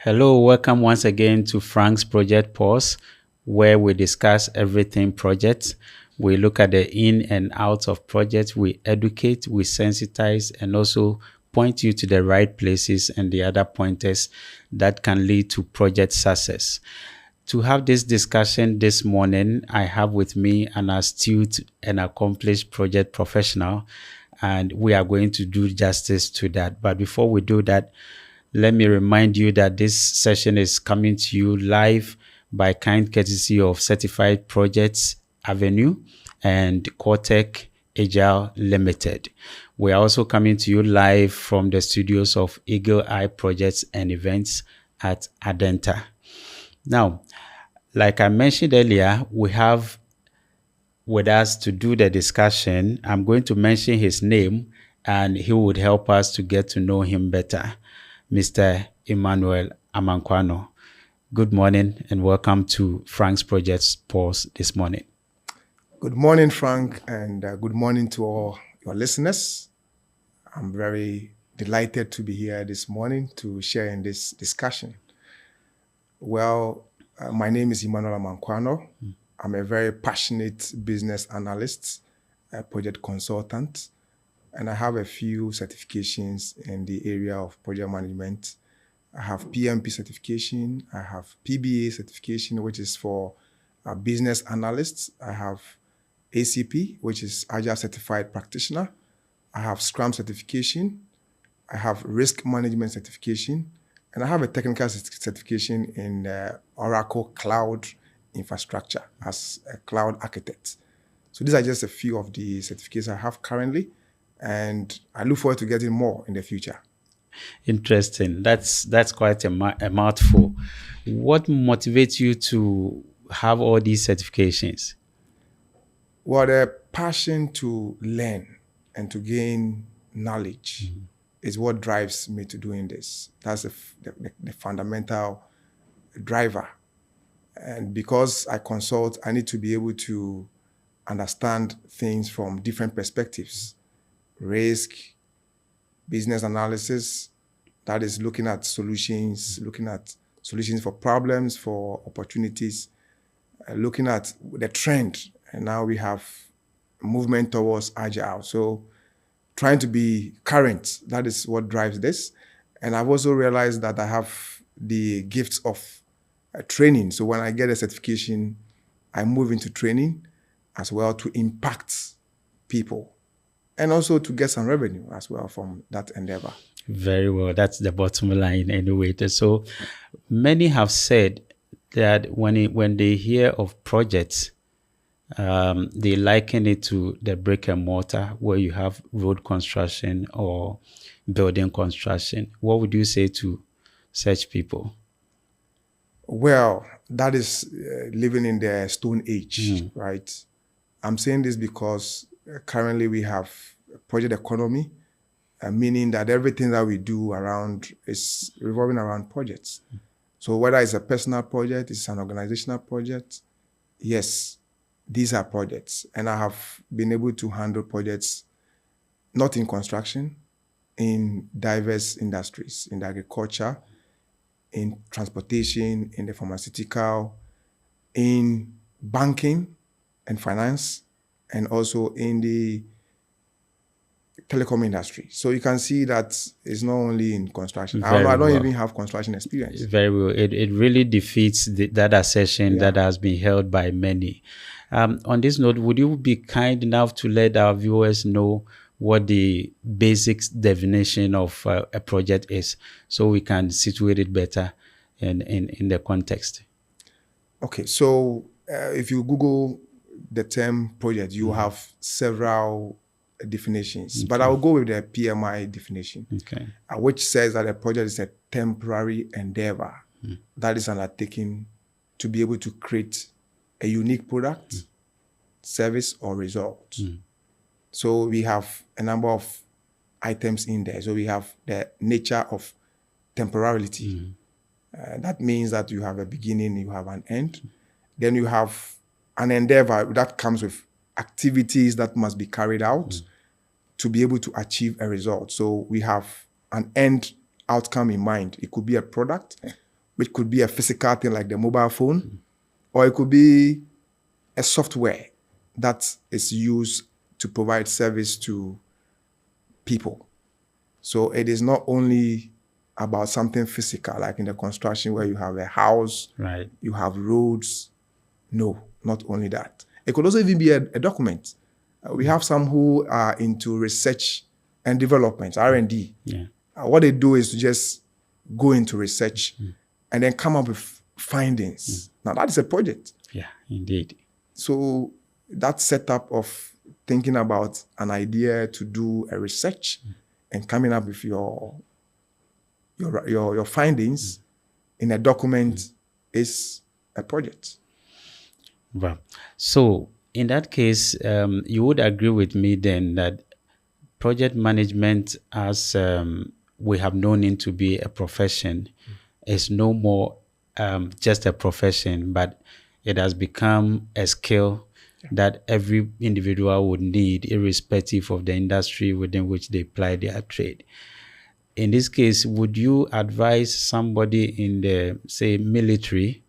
Hello, welcome once again to Frank's Project Pause, where we discuss everything project. We look at the in and out of projects, we educate, we sensitize, and also point you to the right places and the other pointers that can lead to project success. To have this discussion this morning, I have with me an astute and accomplished project professional, and we are going to do justice to that. But before we do that, let me remind you that this session is coming to you live by kind courtesy of Certified Projects Avenue and Cortec Agile Limited. We are also coming to you live from the studios of Eagle Eye Projects and Events at Adenta. Now, like I mentioned earlier, we have with us to do the discussion. I'm going to mention his name and he would help us to get to know him better. Mr. Emmanuel Amankwano. Good morning and welcome to Frank's Project Pause this morning. Good morning, Frank, and good morning to all your listeners. I'm very delighted to be here this morning to share in this discussion. Well, my name is Emmanuel Amankwano. I'm a very passionate business analyst, a project consultant, and I have a few certifications in the area of project management. I have PMP certification. I have PBA certification, which is for business analysts. I have ACP, which is Agile Certified Practitioner. I have Scrum certification. I have risk management certification. And I have a technical certification in Oracle Cloud Infrastructure as a cloud architect. So these are just a few of the certificates I have currently. And I look forward to getting more in the future. Interesting. That's quite a mouthful. What motivates you to have all these certifications? Well, the passion to learn and to gain knowledge is what drives me to doing this. That's the fundamental driver. And because I consult, I need to be able to understand things from different perspectives. Risk, business analysis, that is looking at solutions for problems, for opportunities, looking at the trend. And now we have movement towards agile. So trying to be current, that is what drives this. And I've also realized that I have the gifts of training. So when I get a certification, I move into training as well to impact people and also to get some revenue as well from that endeavor. Very well. That's the bottom line anyway. So many have said that when they hear of projects, they liken it to the brick and mortar where you have road construction or building construction. What would you say to such people? Well, that is living in the Stone Age, right? I'm saying this because currently we have project economy, meaning that everything that we do around is revolving around projects. So whether it's a personal project, it's an organizational project, yes, these are projects. And I have been able to handle projects not in construction, in diverse industries, in the agriculture, in transportation, in the pharmaceutical, in banking and finance, and also in the telecom industry. So you can see that it's not only in construction. I don't even have construction experience. Very well. It really defeats that assertion that has been held by many. On this note, would you be kind enough to let our viewers know what the basic definition of a project is so we can situate it better in the context? Okay, so if you Google the term project, you have several definitions, but I'll go with the PMI definition, which says that a project is a temporary endeavor that is undertaken to be able to create a unique product, service, or result. So we have a number of items in there. So we have the nature of temporality. That means that you have a beginning, you have an end. Then you have an endeavor that comes with activities that must be carried out to be able to achieve a result. So we have an end outcome in mind. It could be a product which could be a physical thing like the mobile phone, or it could be a software that is used to provide service to people. So it is not only about something physical, like in the construction where you have a house, Right. you have roads. No, not only that. It could also even be a document. We have some who are into research and development, R&D. Yeah. What they do is to just go into research and then come up with findings. Now that is a project. Yeah, indeed. So that setup of thinking about an idea to do a research and coming up with your findings in a document is a project. Well, so in that case, you would agree with me then that project management, as we have known it to be a profession, is no more just a profession, but it has become a skill that every individual would need, irrespective of the industry within which they apply their trade. In this case, would you advise somebody in the, say, military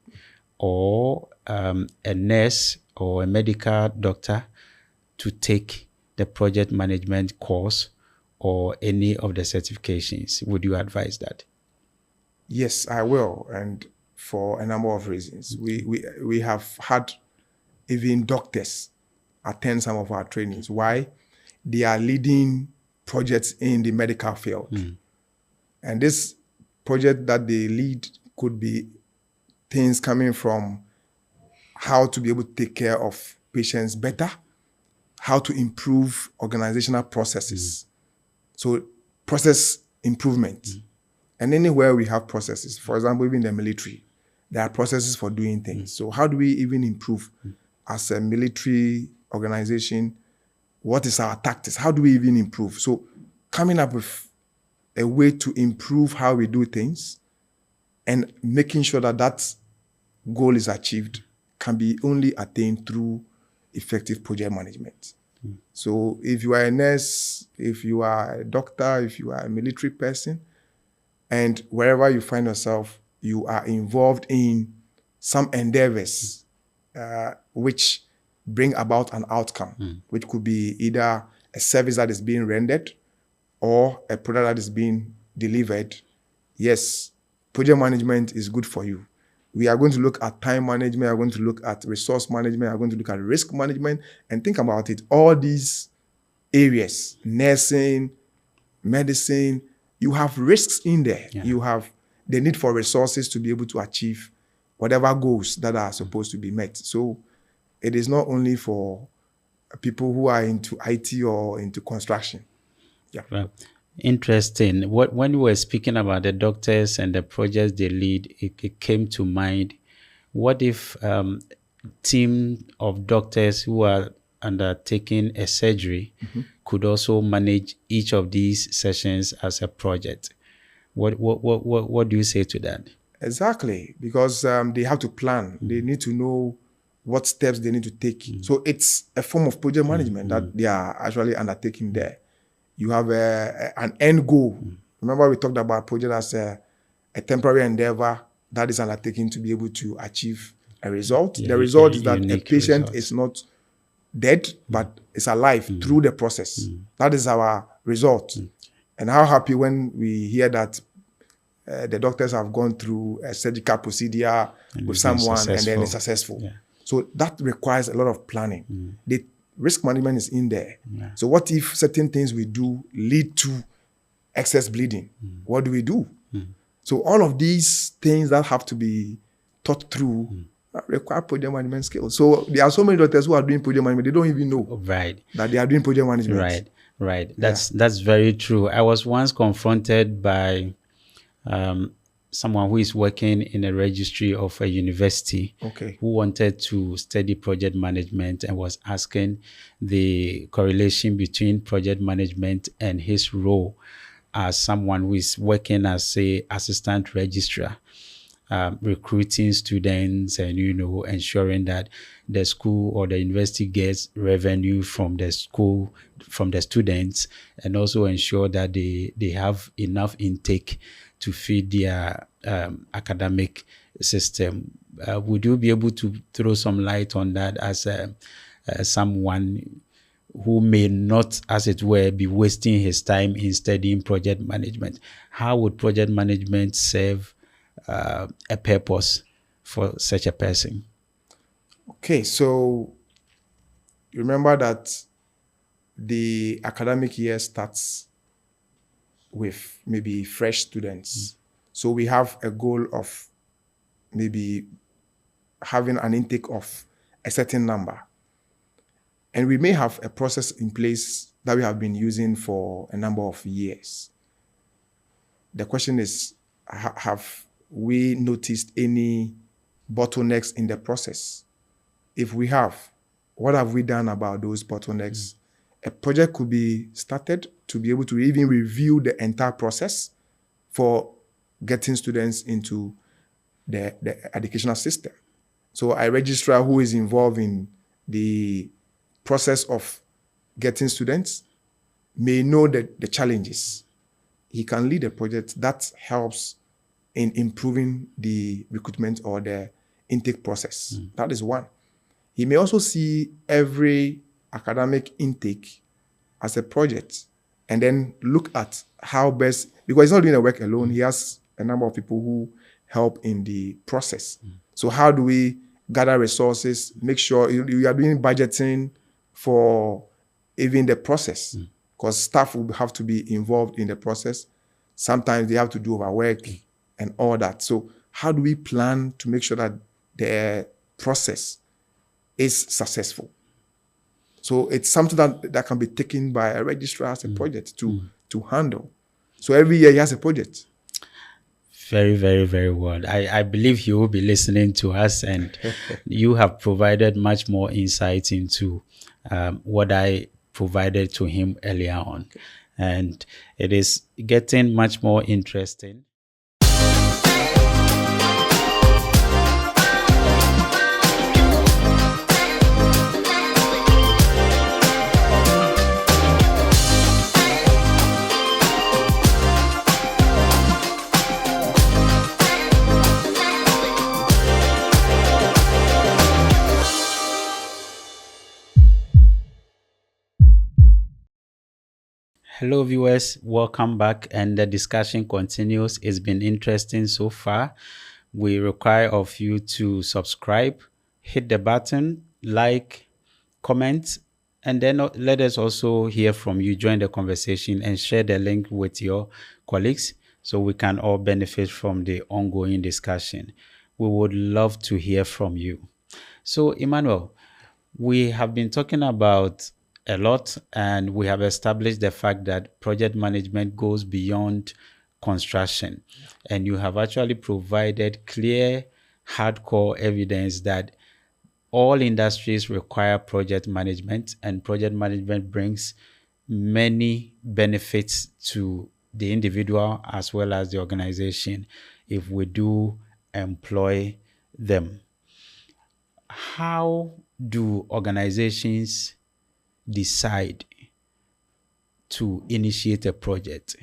or a nurse or a medical doctor to take the project management course or any of the certifications? Would you advise that? Yes, I will, and for a number of reasons. We have had even doctors attend some of our trainings. Why? They are leading projects in the medical field. And this project that they lead could be things coming from how to be able to take care of patients better, how to improve organizational processes. So process improvement. And anywhere we have processes, for example, even the military, there are processes for doing things. So how do we even improve as a military organization? What is our tactics? How do we even improve? So coming up with a way to improve how we do things and making sure that that goal is achieved can be only attained through effective project management. So if you are a nurse, if you are a doctor, if you are a military person, and wherever you find yourself, you are involved in some endeavors which bring about an outcome, which could be either a service that is being rendered or a product that is being delivered. Yes, project management is good for you. We are going to look at time management, we are going to look at resource management, we are going to look at risk management, and think about it. All these areas, nursing, medicine, you have risks in there. Yeah. You have the need for resources to be able to achieve whatever goals that are supposed to be met. So it is not only for people who are into IT or into construction. Yeah. Well, interesting. When we were speaking about the doctors and the projects they lead, it came to mind. What if team of doctors who are undertaking a surgery could also manage each of these sessions as a project? What do you say to that? Exactly, because they have to plan. They need to know what steps they need to take. So it's a form of project management that they are actually undertaking there. You have an end goal. Remember we talked about project as a temporary endeavor that is undertaken to be able to achieve a result. The result is that a patient is not dead, but is alive through the process. That is our result. And how happy when we hear that the doctors have gone through a surgical procedure with someone and then it's successful. Yeah. So that requires a lot of planning. The risk management is in there. Yeah. So what if certain things we do lead to excess bleeding? What do we do? So all of these things that have to be thought through require project management skills. So there are so many doctors who are doing project management, they don't even know that they are doing project management. Right. That's very true. I was once confronted by someone who is working in a registry of a university who wanted to study project management and was asking the correlation between project management and his role as someone who is working as, say, assistant registrar, recruiting students and, ensuring that the school or the university gets revenue from the school, from the students, and also ensure that they have enough intake to feed their academic system. Would you be able to throw some light on that as someone who may not, as it were, be wasting his time in studying project management? How would project management serve a purpose for such a person? Okay, so remember that the academic year starts with maybe fresh students. So we have a goal of maybe having an intake of a certain number. And we may have a process in place that we have been using for a number of years. The question is, have we noticed any bottlenecks in the process? If we have, what have we done about those bottlenecks? A project could be started to be able to even review the entire process for getting students into the educational system. So a registrar who is involved in the process of getting students may know the challenges. He can lead a project that helps in improving the recruitment or the intake process. That is one. He may also see every academic intake as a project and then look at how best, because he's not doing the work alone, he has a number of people who help in the process. So how do we gather resources, make sure you are doing budgeting for even the process, because staff will have to be involved in the process. Sometimes they have to do overwork and all that. So how do we plan to make sure that the process is successful? So it's something that can be taken by a registrar as a project to handle. So every year he has a project. Very, very, very well. I believe he will be listening to us, and you have provided much more insight into what I provided to him earlier on. And it is getting much more interesting. Hello, viewers. Welcome back. And the discussion continues. It's been interesting so far. We require of you to subscribe, hit the button, like, comment, and then let us also hear from you. Join the conversation and share the link with your colleagues so we can all benefit from the ongoing discussion. We would love to hear from you. So, Emmanuel, we have been talking about a lot, and we have established the fact that project management goes beyond construction. And you have actually provided clear, hardcore evidence that all industries require project management, and project management brings many benefits to the individual as well as the organization if we do employ them. How do organizations decide to initiate a project?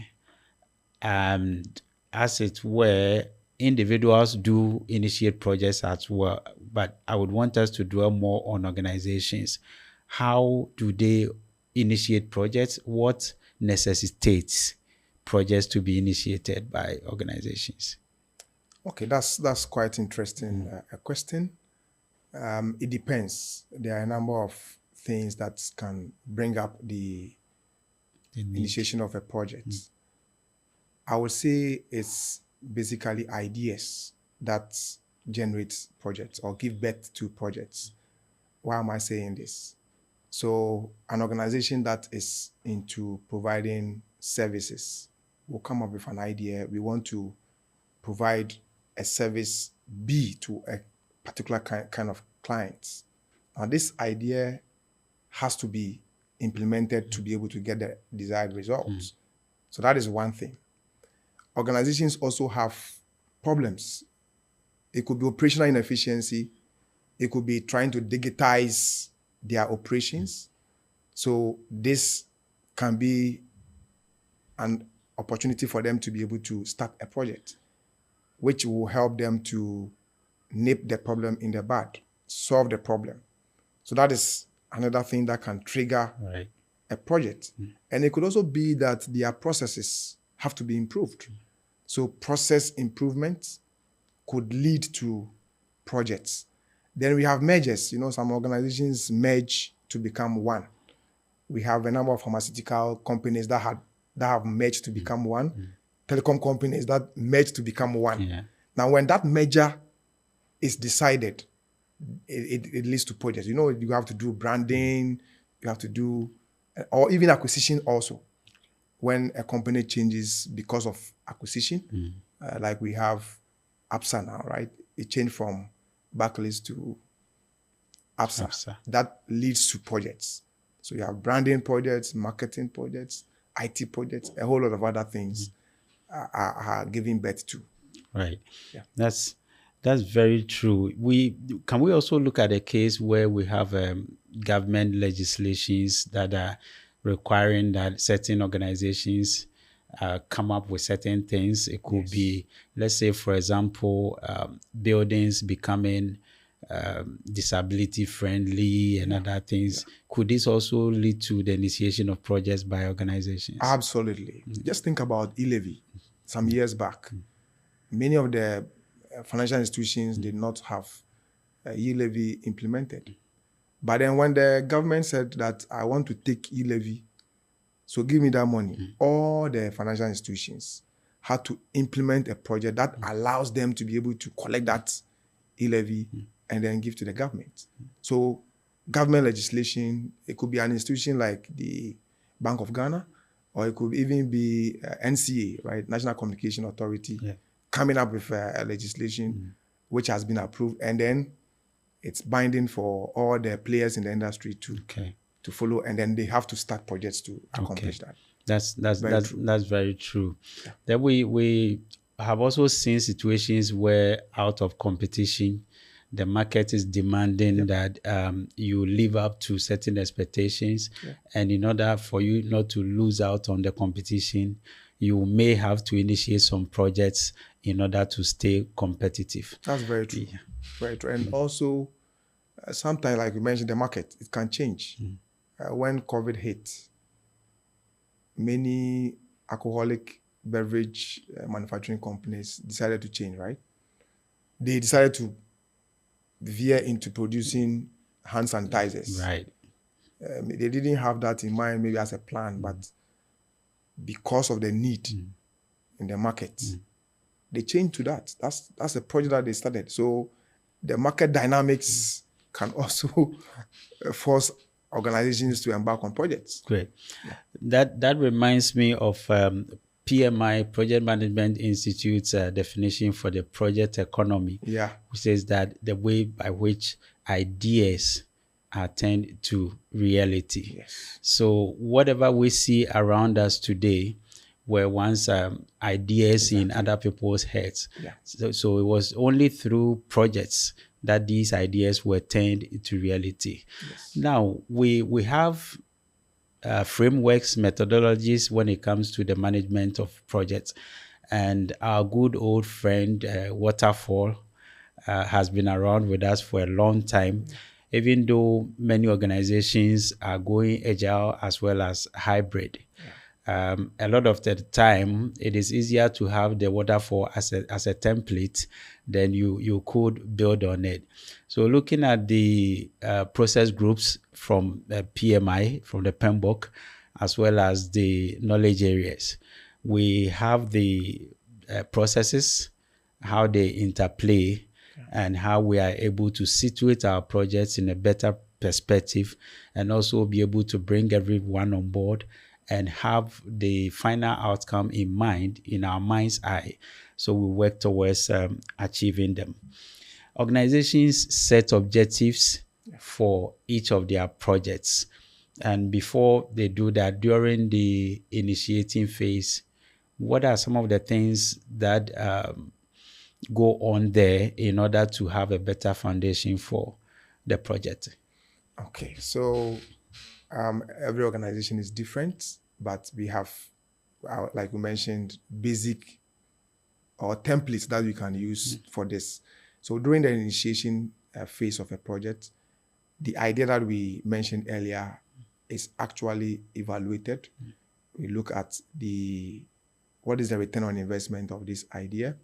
And as it were, individuals do initiate projects as well, but I would want us to dwell more on organizations. How do they initiate projects? What necessitates projects to be initiated by organizations? Okay, that's quite interesting a question. It depends. There are a number of things that can bring up the initiation of a project. I would say it's basically ideas that generate projects or give birth to projects. Why am I saying this? So an organization that is into providing services will come up with an idea. We want to provide a service B to a particular kind of clients. Now this idea has to be implemented to be able to get the desired results. So that is one thing. Organizations also have problems. It could be operational inefficiency. It could be trying to digitize their operations. So this can be an opportunity for them to be able to start a project, which will help them to nip the problem in the bud, solve the problem. So that is another thing that can trigger Right. a project. And it could also be that their processes have to be improved. So process improvements could lead to projects. Then we have mergers. Some organizations merge to become one. We have a number of pharmaceutical companies that have merged to become one, telecom companies that merge to become one. Yeah. Now, when that merger is decided, it leads to projects. You have to do branding, you have to do, or even acquisition also. When a company changes because of acquisition, like we have APSA now, right? It changed from Barclays to APSA. APSA. That leads to projects. So you have branding projects, marketing projects, IT projects, a whole lot of other things are giving birth to. Right. Yeah. That's very true. We also look at a case where we have government legislations that are requiring that certain organizations come up with certain things. It could be, let's say, for example, buildings becoming disability friendly and other things. Could this also lead to the initiation of projects by organizations? Absolutely. Just think about e-levy some years back. Many of the financial institutions did not have e-levy implemented. But then when the government said that I want to take e-levy, so give me that money, all the financial institutions had to implement a project that allows them to be able to collect that e-levy and then give to the government. So government legislation, it could be an institution like the Bank of Ghana, or it could even be NCA, right, National Communication Authority, coming up with a legislation which has been approved, and then it's binding for all the players in the industry to follow, and then they have to start projects to accomplish that. That's very true. Yeah. Then we have also seen situations where, out of competition, the market is demanding that you live up to certain expectations, and in order for you not to lose out on the competition, you may have to initiate some projects in order to stay competitive. That's very true. Yeah. Very true. And also, sometimes, like you mentioned, the market, it can change. When COVID hit, many alcoholic beverage manufacturing companies decided to change, right? They decided to veer into producing hand sanitizers. Right. They didn't have that in mind maybe as a plan, but because of the need in the market, they changed to that. That's a project that they started. So the market dynamics can also force organizations to embark on projects. Great. Yeah. That reminds me of PMI, Project Management Institute's definition for the project economy, which says that the way by which ideas are turned to reality. Yes. So whatever we see around us today were once ideas in other people's heads. Yeah. So it was only through projects that these ideas were turned into reality. Yes. Now, we have frameworks, methodologies when it comes to the management of projects. And our good old friend, Waterfall, has been around with us for a long time. Even though many organizations are going agile as well as hybrid. A lot of the time, it is easier to have the waterfall as a template than you could build on it. So looking at the process groups from PMI, from the PMBOK, as well as the knowledge areas, we have the processes, how they interplay, and how we are able to situate our projects in a better perspective, and also be able to bring everyone on board and have the final outcome in mind, in our mind's eye. So we work towards achieving them. Organizations set objectives for each of their projects. And before they do that, during the initiating phase, what are some of the things that go on there in order to have a better foundation for the project? Okay, so every organization is different, but we have like we mentioned, basic or templates that we can use for this. So during the initiation phase of a project, the idea that we mentioned earlier is actually evaluated. We look at what is the return on investment of this idea.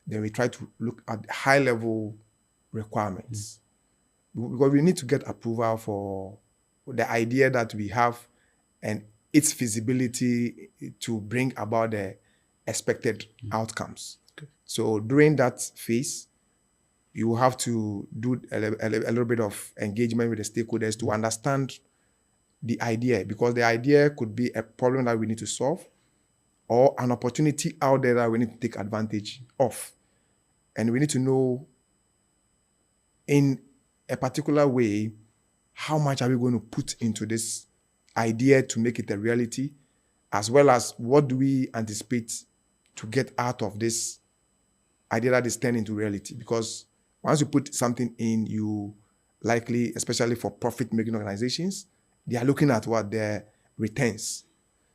Then we try to look at high level requirements because we need to get approval for the idea that we have and its feasibility to bring about the expected outcomes. Okay. So during that phase, you have to do a little bit of engagement with the stakeholders to understand the idea, because the idea could be a problem that we need to solve or an opportunity out there that we need to take advantage of. And we need to know in a particular way, how much are we going to put into this idea to make it a reality, as well as what do we anticipate to get out of this idea that is turned into reality. Because once you put something in, you likely, especially for profit-making organizations, they are looking at what their returns.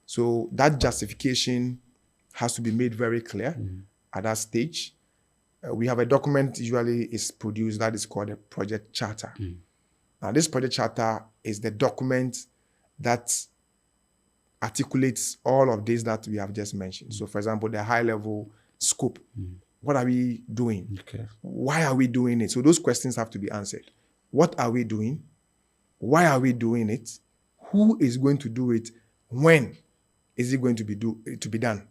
So that justification has to be made very clear at that stage. We have a document usually is produced that is called a project charter. Now, this project charter is the document that articulates all of this that we have just mentioned. So, for example, the high-level scope. What are we doing? Okay. Why are we doing it? So those questions have to be answered. What are we doing? Why are we doing it? Who is going to do it? When is it going to be done?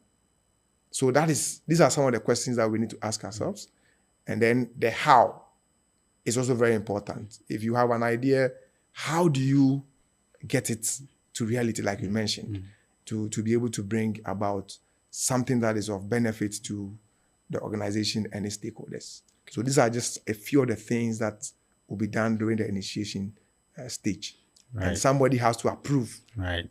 So these are some of the questions that we need to ask ourselves. And then the how is also very important. If you have an idea, how do you get it to reality, like you mentioned, to be able to bring about something that is of benefit to the organization and its stakeholders. So these are just a few of the things that will be done during the initiation stage. Right. And somebody has to approve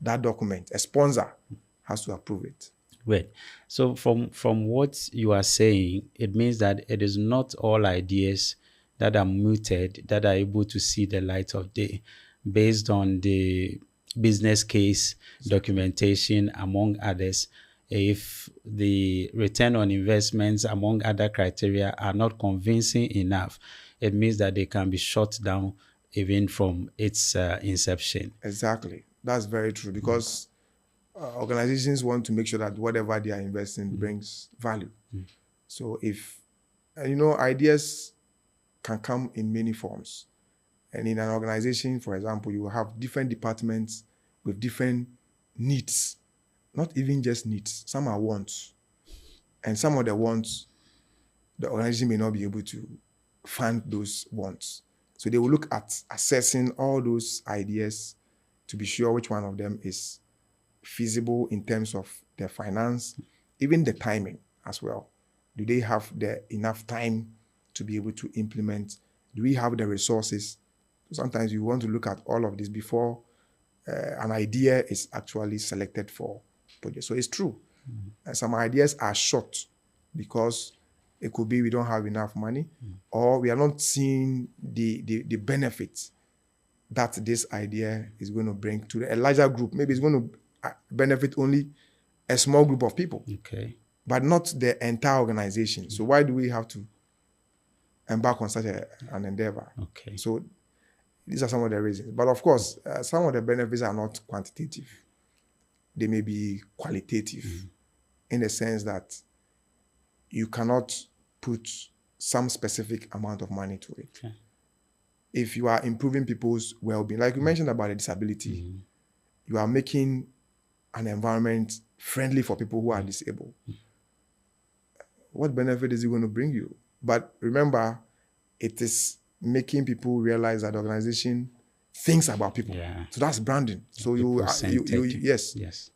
that document. A sponsor has to approve it. Right. So from what you are saying, it means that it is not all ideas that are mooted that are able to see the light of day based on the business case, documentation, among others. If the return on investments, among other criteria, are not convincing enough, it means that they can be shut down even from its inception. Exactly. That's very true, because organizations want to make sure that whatever they are investing brings value. So if, ideas can come in many forms. And in an organization, for example, you will have different departments with different needs. Not even just needs. Some are wants. And some of the wants, the organization may not be able to fund those wants. So they will look at assessing all those ideas to be sure which one of them is feasible in terms of their finance, even the timing as well. Do they have enough time to be able to implement? Do we have the resources? Sometimes you want to look at all of this before an idea is actually selected for project. So it's true. Some ideas are short because it could be we don't have enough money, or we are not seeing the benefits that this idea is going to bring to a larger group. Maybe it's going to benefit only a small group of people, but not the entire organization. So why do we have to embark on such an endeavor? So these are some of the reasons. But of course, some of the benefits are not quantitative. They may be qualitative in the sense that you cannot put some specific amount of money to it. If you are improving people's well-being, like you mentioned about a disability, you are making an environment friendly for people who are disabled. What benefit is it going to bring you? But remember, it is making people realize that the organization thinks about people. So that's branding. So you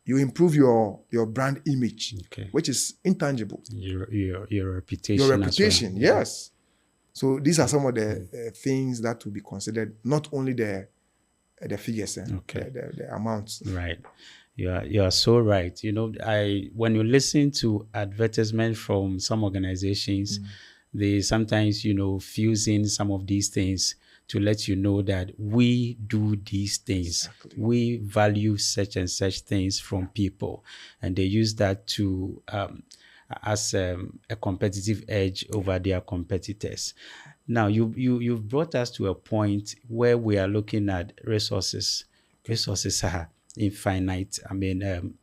improve your brand image, which is intangible. Your reputation. Your reputation, yes. So these are some of the things that will be considered, not only the figures and the amounts. Right. You are so right. When you listen to advertisements from some organizations, they sometimes, fuse in some of these things to let you know that we do these things. Exactly. We value such and such things from people, and they use that to as a competitive edge over their competitors. Now, you've brought us to a point where we are looking at resources. Resources are infinite. I mean,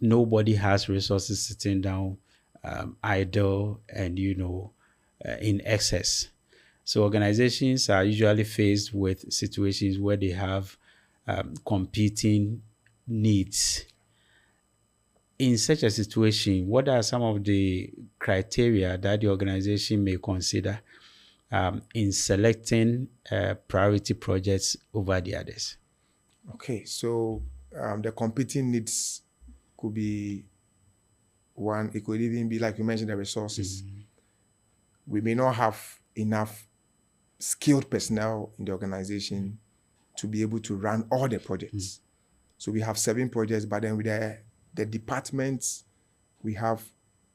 nobody has resources sitting down idle and in excess. So organizations are usually faced with situations where they have competing needs. In such a situation, what are some of the criteria that the organization may consider in selecting priority projects over the others? Okay, so the competing needs could be one. It could even be, like you mentioned, the resources. We may not have enough skilled personnel in the organization to be able to run all the projects. So we have 7 projects, but then with the departments we have,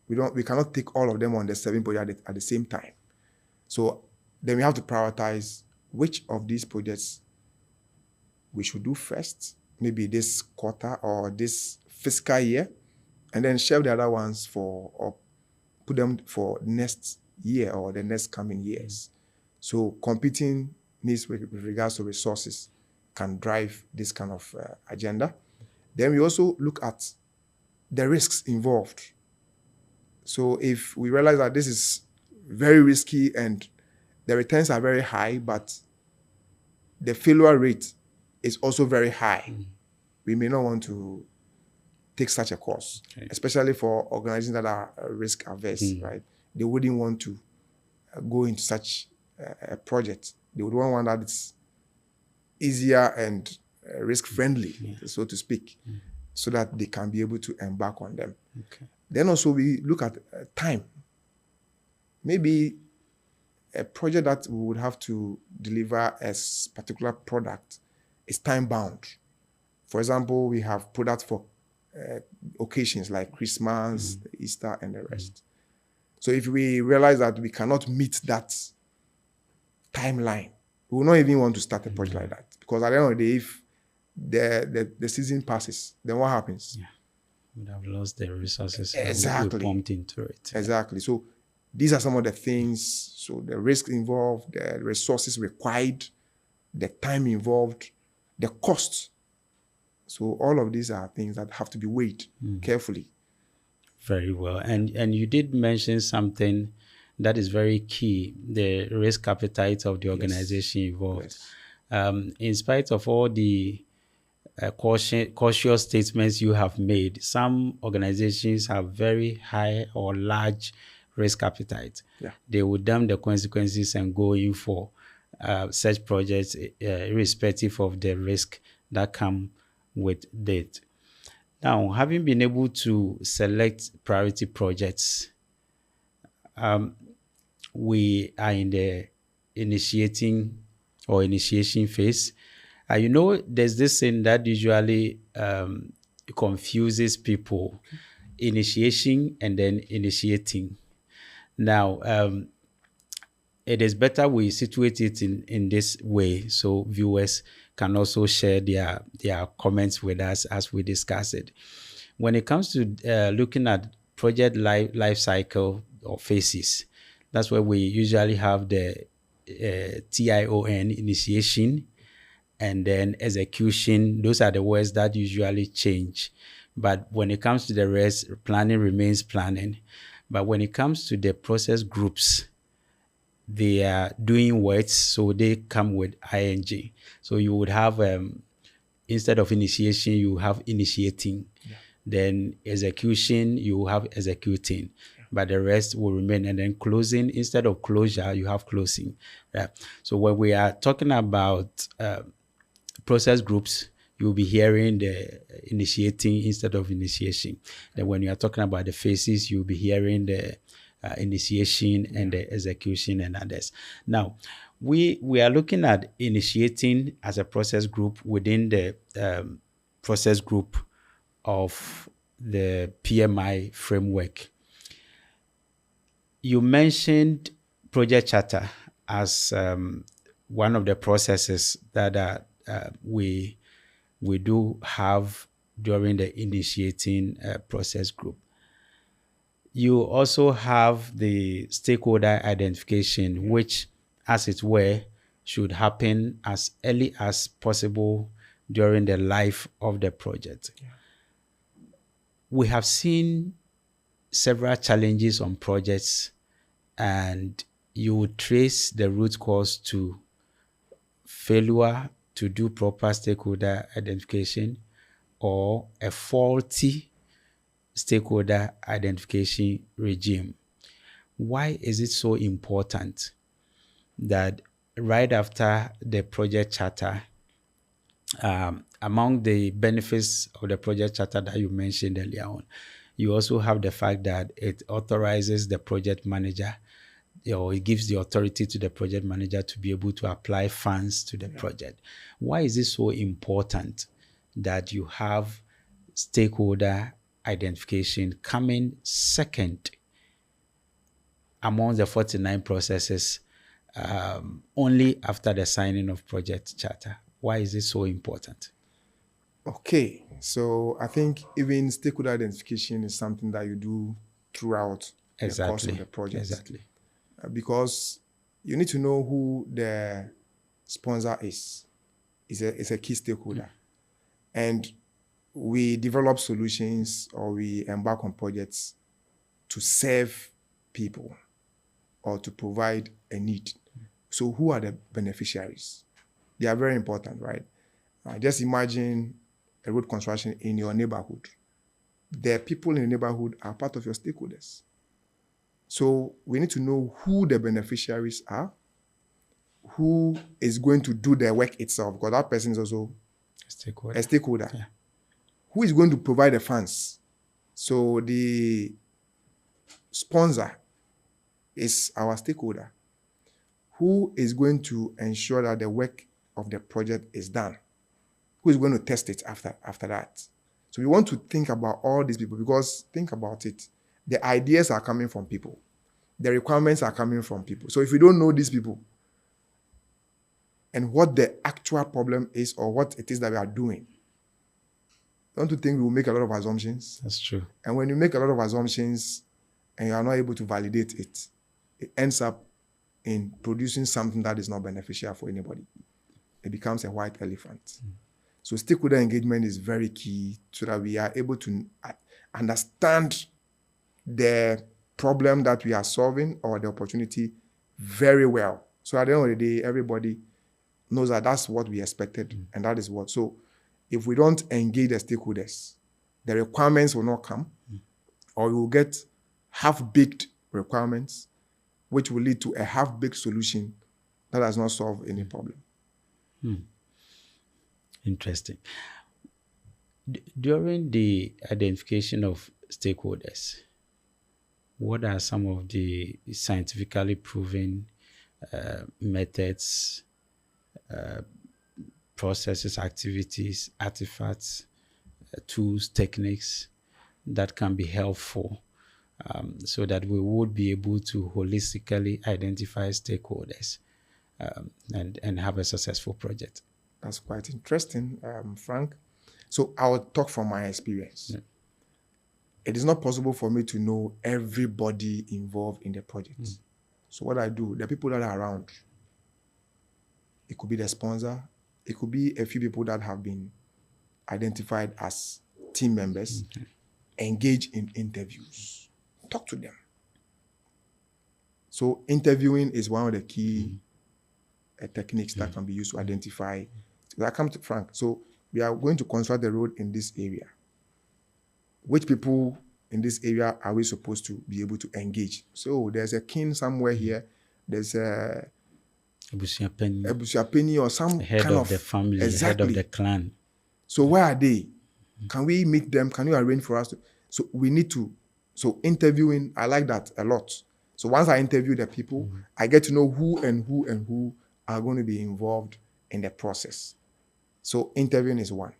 we cannot take all of them on the 7 projects at the same time. So then we have to prioritize which of these projects we should do first, maybe this quarter or this fiscal year, and then shelve the other ones or put them for next year or the next coming years. So competing needs with regards to resources can drive this kind of agenda. Then we also look at the risks involved. So if we realize that this is very risky and the returns are very high, but the failure rate is also very high, we may not want to take such a course, especially for organizations that are risk averse, right? They wouldn't want to go into such a project. They would want one that's easier and risk-friendly, so to speak, so that they can be able to embark on them. Okay. Then also we look at time. Maybe a project that we would have to deliver a particular product is time-bound. For example, we have products for occasions like Christmas, Easter, and the rest. So if we realize that we cannot meet that timeline, we will not even want to start a project like that. Because at the end of the day, if the season passes, then what happens? Yeah. We would have lost the resources Exactly. we pumped into it. Exactly. So these are some of the things. So the risk involved, the resources required, the time involved, the cost. So all of these are things that have to be weighed carefully. Very well. And you did mention something that is very key, the risk appetite of the organization involved. Yes. In spite of all the cautious statements you have made, some organizations have very high or large risk appetite. Yeah. They will damn the consequences and go in for such projects, irrespective of the risk that come with it. Now, having been able to select priority projects, we are in the initiation phase. There's this thing that usually confuses people, initiation and then initiating. Now, it is better we situate it in this way so viewers can also share their comments with us as we discuss it. When it comes to looking at project life cycle or phases, that's where we usually have the TION, initiation, and then execution. Those are the words that usually change. But when it comes to the rest, planning remains planning. But when it comes to the process groups, they are doing words, so they come with ing. So you would have, instead of initiation, you have initiating. Yeah. Then execution, you have executing. Yeah. But the rest will remain. And then closing, instead of closure, you have closing. Yeah. So when we are talking about process groups, you'll be hearing the initiating instead of initiation. Then when you are talking about the phases, you'll be hearing the initiation and the execution and others. Now, we are looking at initiating as a process group within the process group of the PMI framework. You mentioned project charter as one of the processes that we do have during the initiating process group. You also have the stakeholder identification, which, as it were, should happen as early as possible during the life of the project. Yeah. We have seen several challenges on projects, and you would trace the root cause to failure to do proper stakeholder identification or a faulty stakeholder identification regime. Why is it so important that right after the project charter, among the benefits of the project charter that you mentioned earlier on, you also have the fact that it authorizes the project manager, or it gives the authority to the project manager to be able to apply funds to the project. Why is it so important that you have stakeholder identification coming second among the 49 processes, only after the signing of project charter? Why is it so important? Okay, so I think even stakeholder identification is something that you do throughout the course of the project. Exactly. Because you need to know who the sponsor is. It's a key stakeholder. And we develop solutions or we embark on projects to serve people or to provide a need. So who are the beneficiaries? They are very important, right? Just imagine a road construction in your neighborhood. The people in the neighborhood are part of your stakeholders. So we need to know who the beneficiaries are, who is going to do the work itself, because that person is also a stakeholder. Yeah. Who is going to provide the funds? So the sponsor is our stakeholder. Who is going to ensure that the work of the project is done? Who is going to test it after that? So we want to think about all these people, because think about it. The ideas are coming from people. The requirements are coming from people. So if we don't know these people and what the actual problem is or what it is that we are doing, don't you think we will make a lot of assumptions? That's true. And when you make a lot of assumptions and you are not able to validate it, it ends up in producing something that is not beneficial for anybody. It becomes a white elephant. So stakeholder engagement is very key so that we are able to understand the problem that we are solving or the opportunity very well. So at the end of the day, everybody knows that that's what we expected and that is what. So if we don't engage the stakeholders, the requirements will not come or we will get half-baked requirements, which will lead to a half-baked solution that does not solve any problem. Interesting. During the identification of stakeholders, what are some of the scientifically proven methods, processes, activities, artifacts, tools, techniques that can be helpful so that we would be able to holistically identify stakeholders and have a successful project? That's quite interesting, Frank. So I'll talk from my experience. Yeah. It is not possible for me to know everybody involved in the project. So what I do, the people that are around, it could be the sponsor, it could be a few people that have been identified as team members, engage in interviews, talk to them. So interviewing is one of the key techniques that can be used to identify. So I come to Frank. So we are going to construct the road in this area. Which people in this area are we supposed to be able to engage? So there's a king somewhere here. There's a Ebusiapeni or some head kind of the family, exactly. Head of the clan. So where are they? Can we meet them? Can you arrange for us to? So we need to. So interviewing, I like that a lot. So once I interview the people, I get to know who are going to be involved in the process. So interviewing is one.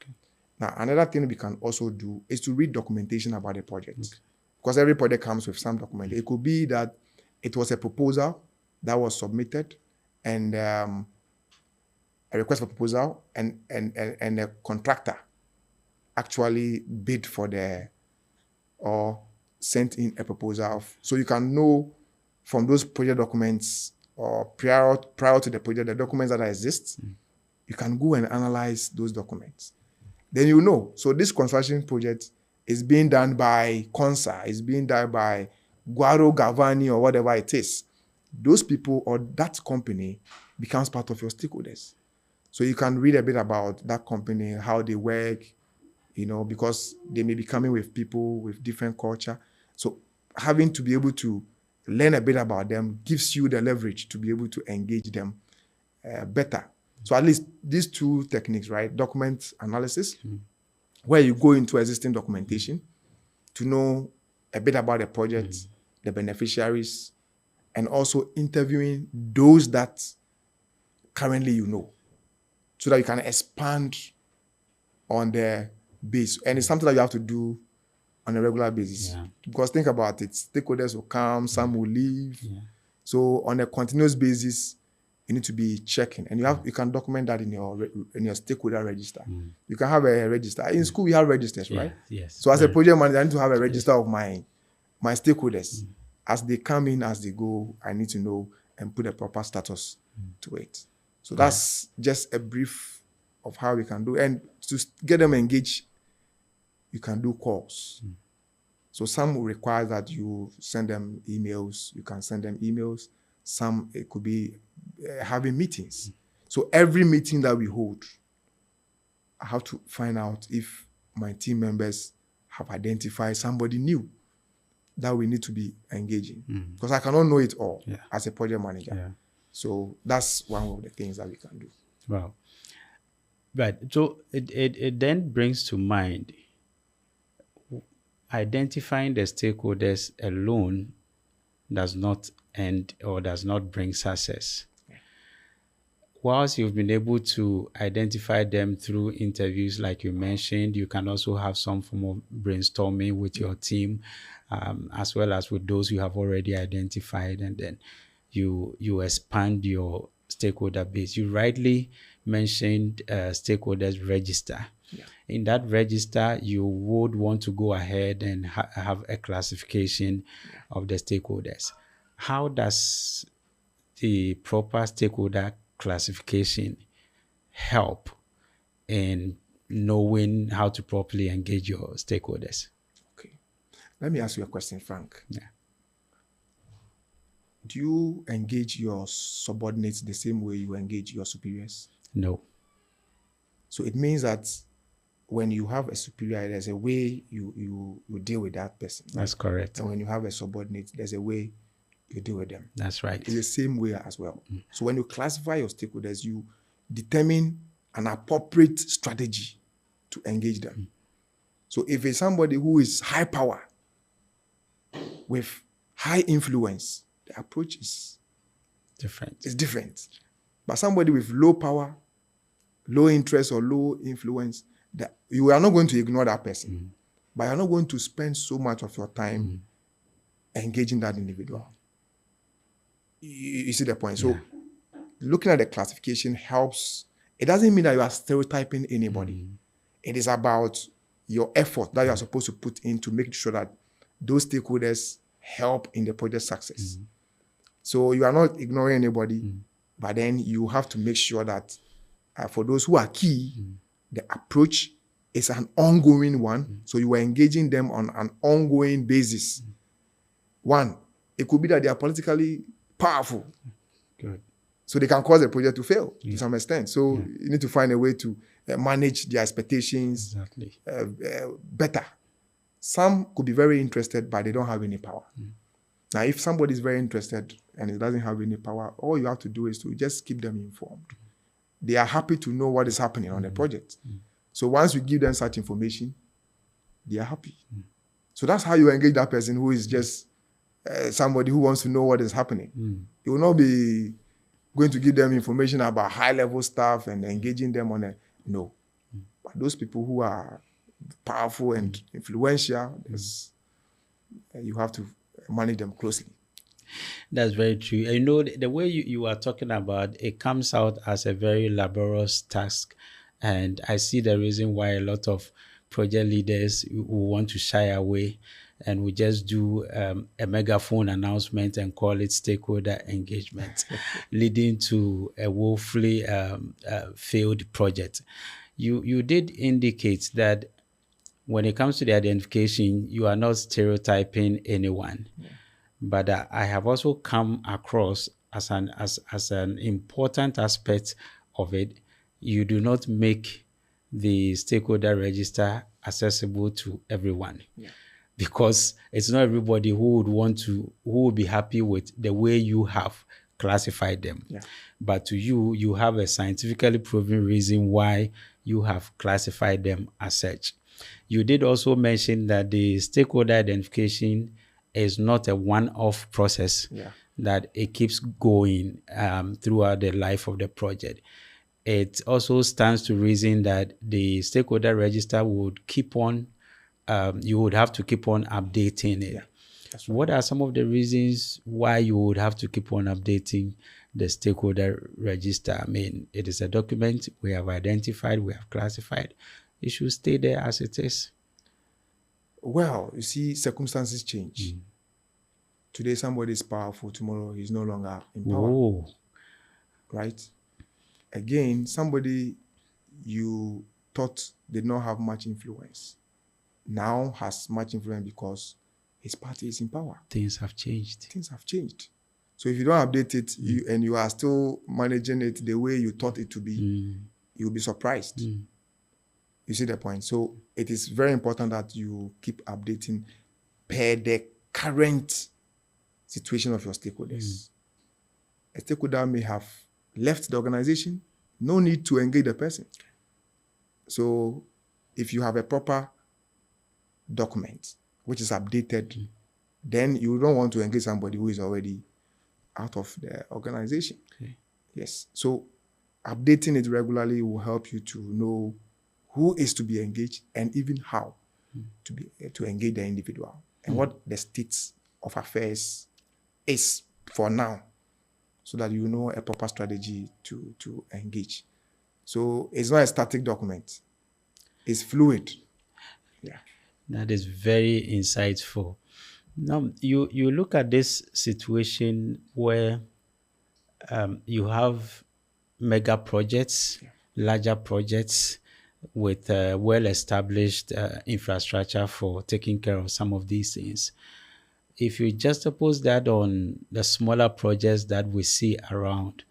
Okay. Now, another thing we can also do is to read documentation about the project. Okay. Because every project comes with some document. It could be that it was a proposal that was submitted and a request for proposal, and a contractor actually bid for or sent in a proposal. So you can know from those project documents or prior to the project, the documents that exist, you can go and analyze those documents. Then you know. So this construction project is being done by Consa, is being done by Guaro Gavani or whatever it is. Those people or that company becomes part of your stakeholders. So you can read a bit about that company, how they work, because they may be coming with people with different culture. So having to be able to learn a bit about them gives you the leverage to be able to engage them better. So at least these two techniques, right? Document analysis, where you go into existing documentation to know a bit about the project, the beneficiaries, and also interviewing those that currently you know, so that you can expand on the base. And it's something that you have to do on a regular basis. Yeah. Because think about it, stakeholders will come, some will leave. Yeah. So on a continuous basis, you need to be checking, and you can document that in your stakeholder register. You can have a register. In school, we have registers, right? Yes. So as a project manager, I need to have a register of my stakeholders. As they come in, as they go, I need to know and put a proper status to it. So that's just a brief of how we can do. And to get them engaged, you can do calls. So some will require that you send them emails. You can send them emails. Some, it could be having meetings. So every meeting that we hold, I have to find out if my team members have identified somebody new that we need to be engaging. Because I cannot know it all as a project manager. Yeah. So that's one of the things that we can do. Wow. Right. So it then brings to mind identifying the stakeholders alone does not end or does not bring success. Whilst you've been able to identify them through interviews, like you mentioned, you can also have some form of brainstorming with your team, as well as with those you have already identified, and then you expand your stakeholder base. You rightly mentioned stakeholders register. Yeah. In that register, you would want to go ahead and have a classification of the stakeholders. How does the proper stakeholder classification help in knowing how to properly engage your stakeholders? Okay. Let me ask you a question, Frank. Yeah. Do you engage your subordinates the same way you engage your superiors? No. So it means that when you have a superior, there's a way you deal with that person. That's correct. And when you have a subordinate, there's a way you deal with them. That's right. It's the same way as well. So when you classify your stakeholders, you determine an appropriate strategy to engage them. So if it's somebody who is high power with high influence, the approach is different. But somebody with low power, low interest, or low influence, that you are not going to ignore that person. But you're not going to spend so much of your time engaging that individual. You see the point? So looking at the classification helps. It doesn't mean that you are stereotyping anybody. It is about your effort that you are supposed to put in to make sure that those stakeholders help in the project success. So you are not ignoring anybody, but then you have to make sure that for those who are key, the approach is an ongoing one. So you are engaging them on an ongoing basis. One, it could be that they are politically powerful. Good. So they can cause the project to fail to some extent. So you need to find a way to manage their expectations better. Some could be very interested, but they don't have any power. Now, if somebody is very interested and he doesn't have any power, all you have to do is to just keep them informed. They are happy to know what is happening on the project. So once you give them such information, they are happy. So that's how you engage that person who is just somebody who wants to know what is happening. You will not be going to give them information about high-level stuff and engaging them on no. But those people who are powerful and influential, you have to manage them closely. That's very true. You know, the way you are talking about it comes out as a very laborious task. And I see the reason why a lot of project leaders who want to shy away and we just do a megaphone announcement and call it stakeholder engagement, leading to a woefully failed project. You did indicate that when it comes to the identification, you are not stereotyping anyone. But I have also come across as an important aspect of it. You do not make the stakeholder register accessible to everyone because it's not everybody who would be happy with the way you have classified them. But to you, you have a scientifically proven reason why you have classified them as such. You did also mention that the stakeholder identification is not a one-off process, that it keeps going throughout the life of the project. It also stands to reason that the stakeholder register would keep on, you would have to keep on updating it. What are some of the reasons why you would have to keep on updating the stakeholder register? I mean, it is a document we have identified, we have classified. It should stay there as it is. Well, you see, circumstances change. Today, somebody is powerful. Tomorrow, he's no longer in power. Right? Again, somebody you thought did not have much influence now has much influence because his party is in power. Things have changed. Things have changed. So if you don't update it and you are still managing it the way you thought it to be, you'll be surprised. You see the point? So it is very important that you keep updating per the current situation of your stakeholders. A stakeholder may have left the organization, no need to engage the person. So if you have a proper document which is updated, then you don't want to engage somebody who is already out of the organization. Yes. So updating it regularly will help you to know who is to be engaged and even how to engage the individual and what the state of affairs is for now, so that you know a proper strategy to engage. So it's not a static document. It's fluid. That is very insightful. Now, you look at this situation where you have mega projects, larger projects with well-established infrastructure for taking care of some of these things. If you juxtapose that on the smaller projects that we see around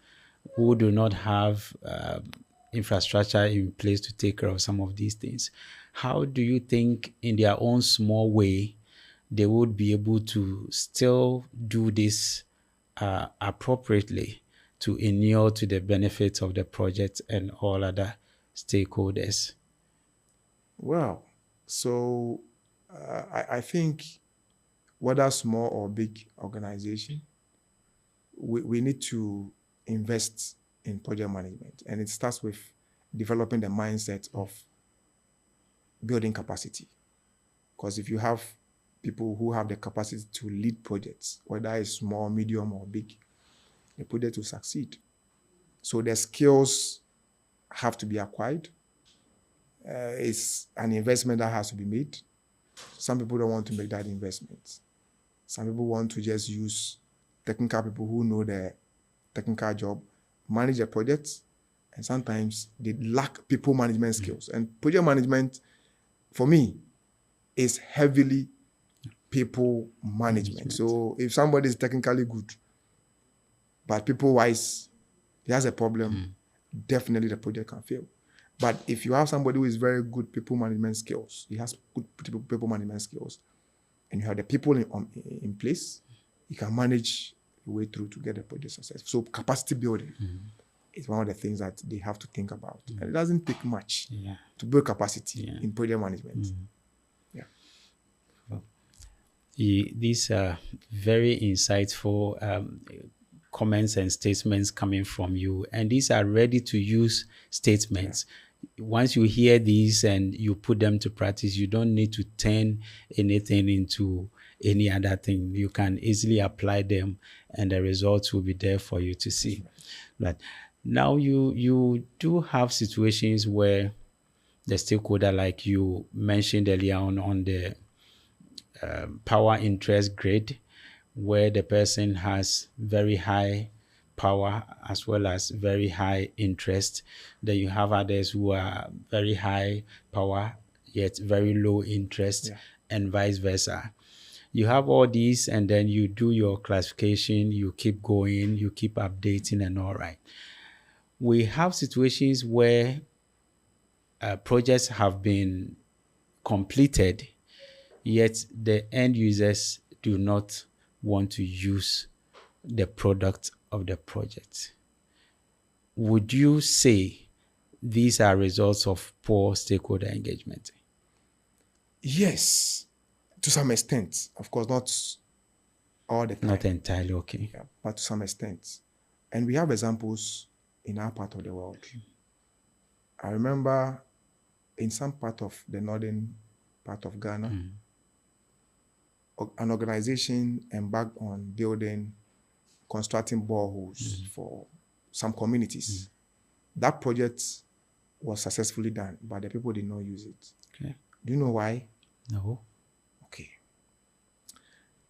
who do not have infrastructure in place to take care of some of these things, how do you think in their own small way they would be able to still do this appropriately to inure to the benefits of the project and all other stakeholders? Well, so I think whether small or big organization, we need to invest in project management. And it starts with developing the mindset of building capacity. Because if you have people who have the capacity to lead projects, whether it's small, medium, or big, the project will succeed. So the skills have to be acquired. It's an investment that has to be made. Some people don't want to make that investment. Some people want to just use technical people who know the technical job, manage the projects, and sometimes they lack people management skills. And project management, for me, is heavily people management. So if somebody is technically good, but people-wise, he has a problem, definitely the project can fail. But if you have somebody who is very good people management skills, he has good people management skills, and you have the people in place, you can manage your way through to get the project successful. So capacity building is one of the things that they have to think about. And it doesn't take much to build capacity in project management. These are very insightful comments and statements coming from you. And these are ready to use statements. Once you hear these and you put them to practice, you don't need to turn anything into any other thing. You can easily apply them and the results will be there for you to That's see. right. But now you do have situations where the stakeholder, like you mentioned earlier on the power interest grid, where the person has very high power as well as very high interest. Then you have others who are very high power yet very low interest, Yeah. and vice versa. You have all these, and then you do your classification, you keep going, you keep updating, and all right. We have situations where projects have been completed, yet the end users do not want to use the product of the project. Would you say these are results of poor stakeholder engagement? Yes, to some extent. Of course, not all the Not time, entirely okay. yeah, but to some extent. And we have examples in our part of the world. I remember in some part of the northern part of Ghana, an organization embarked on building, constructing boreholes for some communities. That project was successfully done, but the people did not use it. Okay. Do you know why? No. Okay.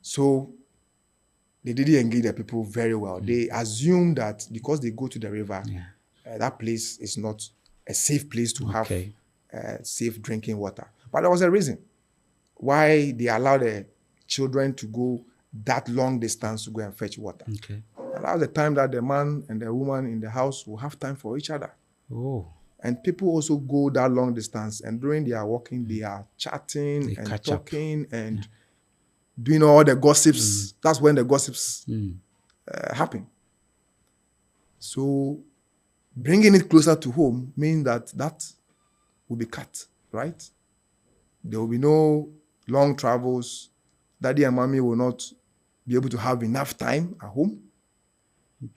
So they didn't engage the people very well. They assumed that because they go to the river, Yeah. that place is not a safe place to have Okay. safe drinking water. But there was a reason why they allowed the children to go that long distance to go and fetch water. Okay. And that was the time that the man and the woman in the house will have time for each other. Oh, And people also go that long distance, and during their walking, they are chatting they and catch up. talking and doing all the gossips. That's when the gossips happen. So bringing it closer to home means that will be cut, right? There will be no long travels. Daddy and mommy will not be able to have enough time at home.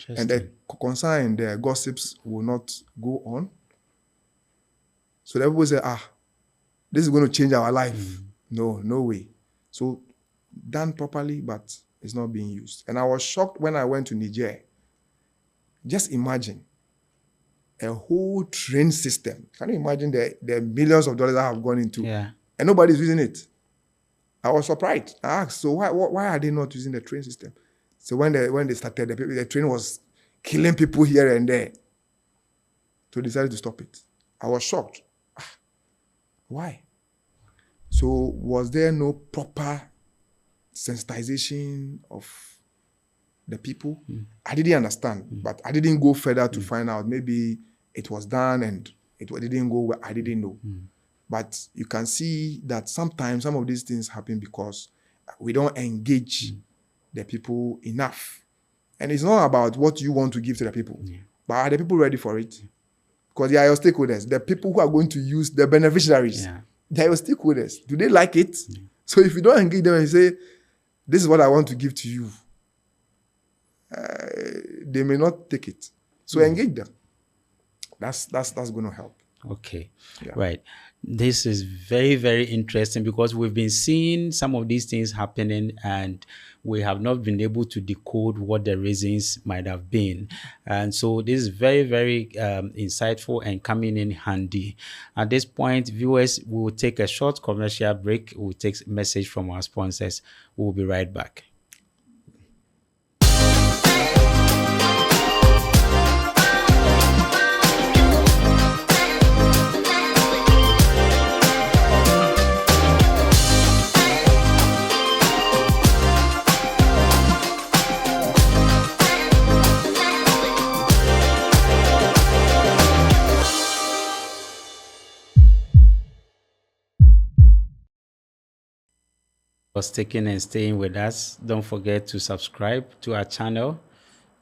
And the interesting. concern and the gossips will not go on. So the people say, this is going to change our life. No, no way. So done properly, but it's not being used. And I was shocked when I went to Niger. Just imagine a whole train system. Can you imagine the millions of dollars that have gone into, Yeah. and nobody's using it? I was surprised. I asked, so why are they not using the train system? So when they started, the train was killing people here and there. So they decided to stop it. I was shocked. Why? So was there no proper sensitization of the people? I didn't understand, but I didn't go further to find out. Maybe it was done and it didn't go where I didn't know. But you can see that sometimes some of these things happen because we don't engage the people enough. And it's not about what you want to give to the people, but are the people ready for it? Because they are your stakeholders. The people who are going to use the beneficiaries, they are your stakeholders. Do they like it? So if you don't engage them and say, this is what I want to give to you, they may not take it. So engage them. That's going to help. Okay. Yeah. Right. This is very, very interesting because we've been seeing some of these things happening and we have not been able to decode what the reasons might have been. And so this is very, very insightful and coming in handy. At this point, viewers, we will take a short commercial break. We'll take a message from our sponsors. We'll be right back. For sticking and staying with us. Don't forget to subscribe to our channel,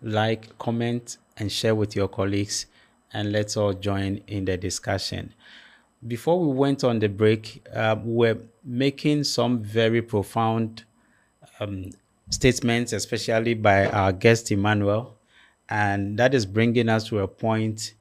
like, comment, and share with your colleagues, and let's all join in the discussion. Before we went on the break, we're making some very profound statements, especially by our guest Emmanuel, and that is bringing us to a point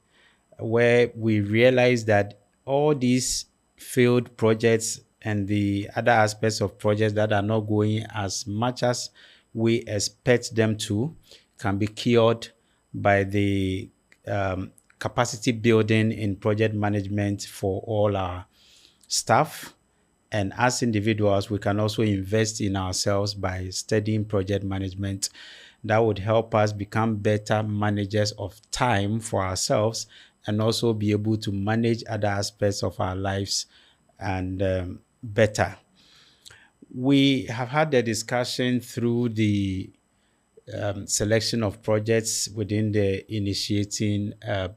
where we realize that all these failed projects and the other aspects of projects that are not going as much as we expect them to can be cured by the capacity building in project management for all our staff. And as individuals, we can also invest in ourselves by studying project management. That would help us become better managers of time for ourselves and also be able to manage other aspects of our lives and better. We have had the discussion through the selection of projects within the initiating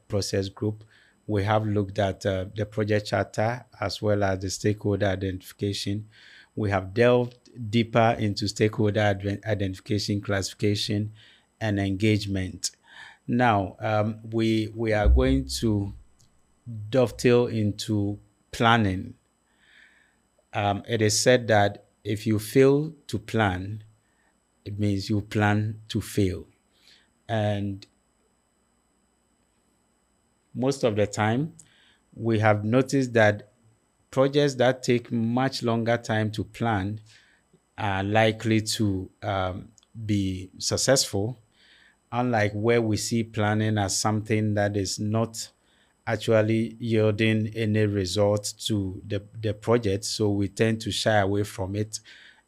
process group. We have looked at the project charter as well as the stakeholder identification. We have delved deeper into stakeholder identification, classification, and engagement. Now, we are going to dovetail into planning. It is said that if you fail to plan, it means you plan to fail. And most of the time, we have noticed that projects that take much longer time to plan are likely to be successful, unlike where we see planning as something that is not actually yielding any result to the project. So we tend to shy away from it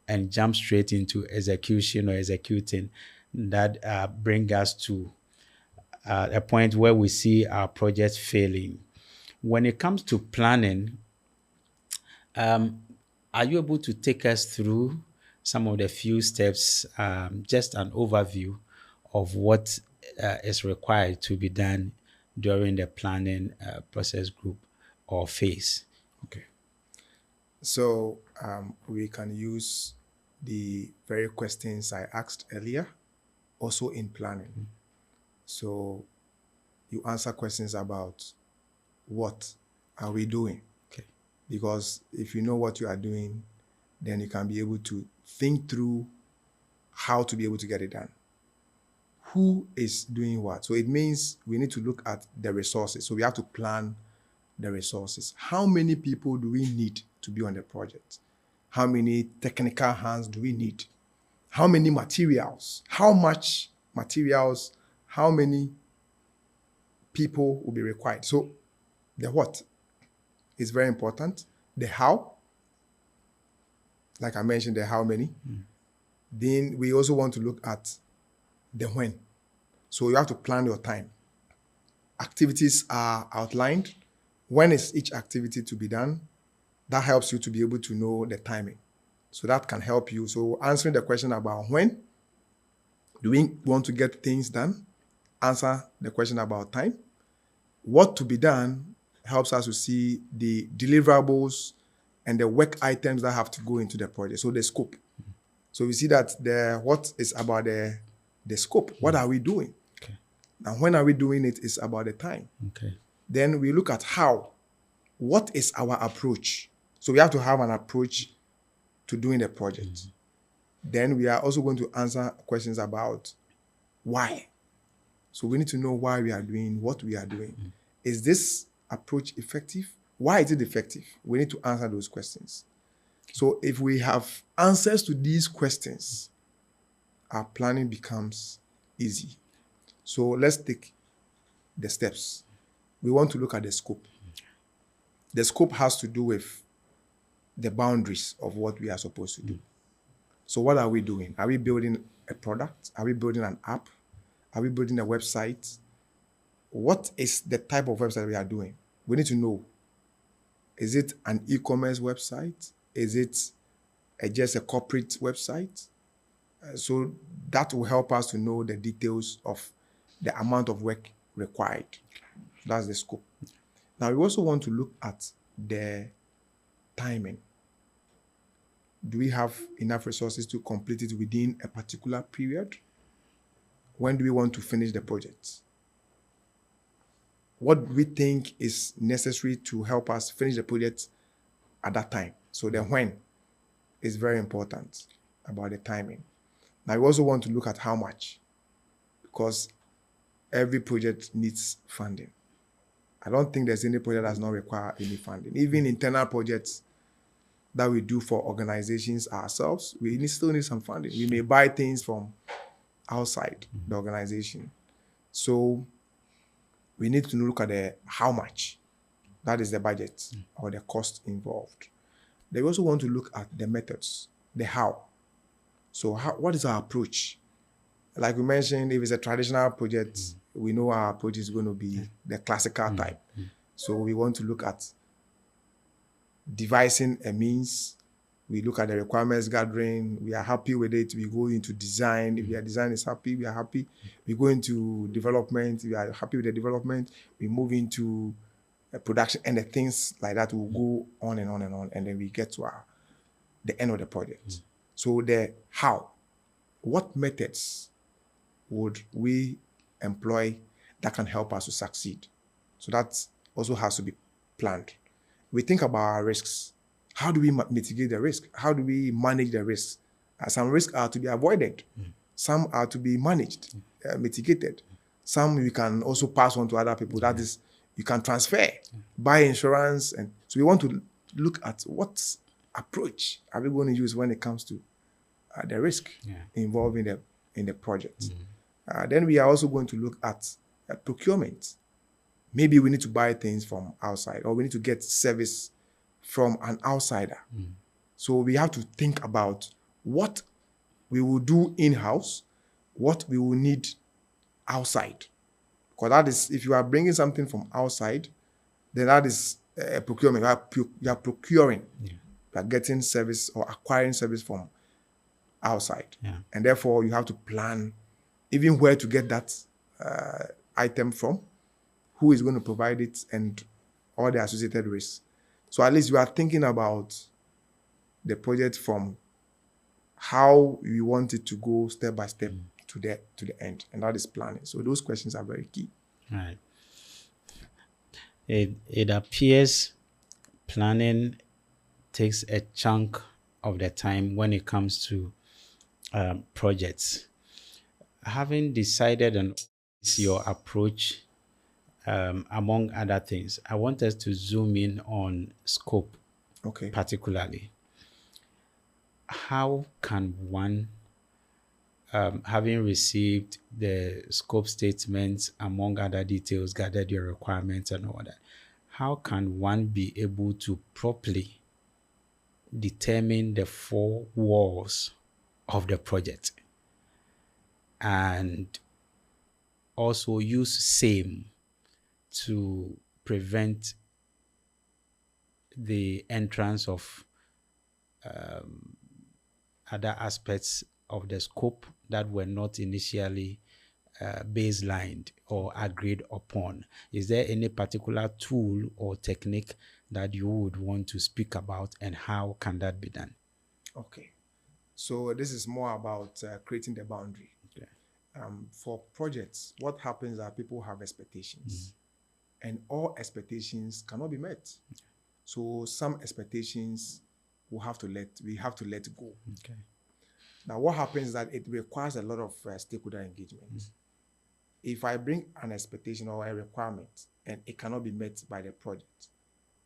and jump straight into execution or executing. That bring us to a point where we see our project failing. When it comes to planning, are you able to take us through some of the few steps, just an overview of what is required to be done during the planning process group or phase? Okay. So we can use the very questions I asked earlier also in planning. So you answer questions about what are we doing? Okay. Because if you know what you are doing, then you can be able to think through how to be able to get it done. Who is doing what? So it means we need to look at the resources. So we have to plan the resources. How many people do we need to be on the project? How many technical hands do we need? How many materials? How much materials? How many people will be required? So the what is very important. The how, like I mentioned, the how many. Then we also want to look at the when. So you have to plan your time. Activities are outlined. When is each activity to be done? That helps you to be able to know the timing. So that can help you. So answering the question about when do we want to get things done, answer the question about time. What to be done helps us to see the deliverables and the work items that have to go into the project. So the scope. So we see that the what is about the scope. What are we doing? Okay. Now, when are we doing it is about the time. Okay. Then we look at how. What is our approach? So we have to have an approach to doing the project. Then we are also going to answer questions about why. So we need to know why we are doing what we are doing. Is this approach effective? Why is it effective? We need to answer those questions. So if we have answers to these questions, our planning becomes easy. So let's take the steps. We want to look at the scope. The scope has to do with the boundaries of what we are supposed to do. So what are we doing? Are we building a product? Are we building an app? Are we building a website? What is the type of website we are doing? We need to know. Is it an e-commerce website? Is it just a corporate website? So that will help us to know the details of the amount of work required. That's the scope. Now, we also want to look at the timing. Do we have enough resources to complete it within a particular period? When do we want to finish the project? What do we think is necessary to help us finish the project at that time? So the when is very important about the timing. Now, we also want to look at how much, because every project needs funding. I don't think there's any project that does not require any funding. Even internal projects, that we do for organizations ourselves, still need some funding. We may buy things from outside the organization. So we need to look at the how much. That is the budget or the cost involved. They also want to look at the methods, the how. So what is our approach? Like we mentioned, if it's a traditional project, we know our approach is going to be the classical type. So we want to look at devising a means. We look at the requirements gathering. We are happy with it. We go into design. If your design is happy, we are happy. We go into development. We are happy with the development. We move into production, and the things like that will go on and on and on. And then we get to the end of the project. So the how, what methods would we employ that can help us to succeed? So that also has to be planned. We think about our risks. How do we mitigate the risk? How do we manage the risks? Some risks are to be avoided. Some are to be managed, mitigated. Some we can also pass on to other people. That is, you can transfer, buy insurance. And so we want to look at what approach are we going to use when it comes to the risk involved in the project. Then we are also going to look at procurement. Maybe we need to buy things from outside, or we need to get service from an outsider. So we have to think about what we will do in-house, what we will need outside. Because that is, if you are bringing something from outside, then that is procurement. You are procuring. You are getting service or acquiring service from outside. And therefore, you have to plan even where to get that item from, who is going to provide it, and all the associated risks. So at least you are thinking about the project from how you want it to go step by step to the end, and that is planning. So those questions are very key. Right. It appears planning takes a chunk of the time when it comes to projects. Having decided on your approach, among other things, I want us to zoom in on scope, particularly. How can one, having received the scope statements, among other details, gathered your requirements and all that, how can one be able to properly determine the four walls of the project and also use same to prevent the entrance of other aspects of the scope that were not initially baselined or agreed upon? Is there any particular tool or technique that you would want to speak about, and how can that be done? Okay. So this is more about creating the boundary. For projects, what happens is that people have expectations, and all expectations cannot be met. So some expectations we have to let go. Now, what happens is that it requires a lot of stakeholder engagement. If I bring an expectation or a requirement and it cannot be met by the project,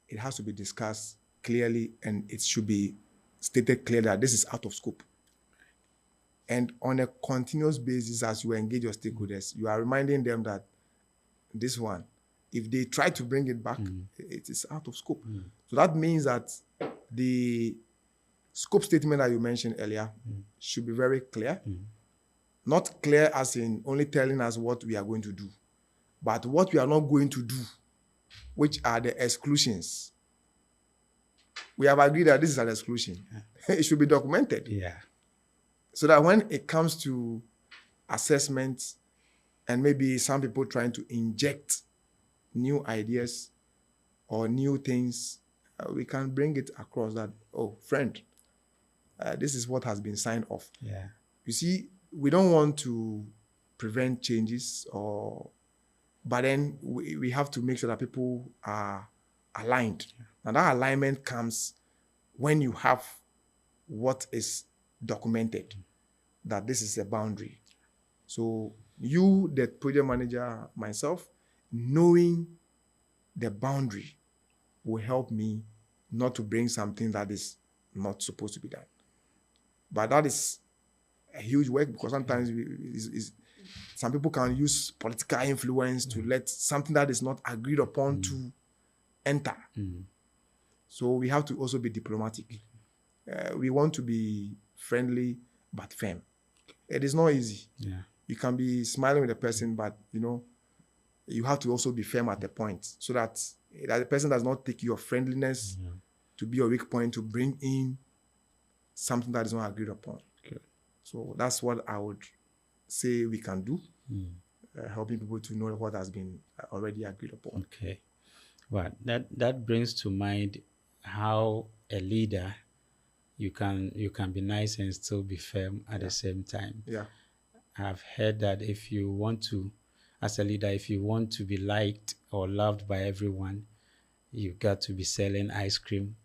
it has to be discussed clearly, and it should be stated clearly that this is out of scope. And on a continuous basis, as you engage your stakeholders, you are reminding them that this one, if they try to bring it back, it is out of scope. So that means that the scope statement that you mentioned earlier should be very clear. Not clear as in only telling us what we are going to do, but what we are not going to do, which are the exclusions. We have agreed that this is an exclusion. It should be documented. So that when it comes to assessment, and maybe some people trying to inject new ideas or new things, we can bring it across that, oh, friend, this is what has been signed off. You see, we don't want to prevent changes, but then we have to make sure that people are aligned. And that alignment comes when you have what is documented, that this is a boundary. So you, the project manager, myself, knowing the boundary will help me not to bring something that is not supposed to be done. But that is a huge work because sometimes some people can use political influence to let something that is not agreed upon to enter. So we have to also be diplomatic. We want to be friendly but firm. It is not easy. Yeah. You can be smiling with a person, but you have to also be firm at the point so that the person does not take your friendliness to be a weak point to bring in something that is not agreed upon. Good. So that's what I would say we can do, helping people to know what has been already agreed upon. Okay. Well, that brings to mind how a leader you can be nice and still be firm at the same time. Yeah. I've heard that if you want to, as a leader, if you want to be liked or loved by everyone, you've got to be selling ice cream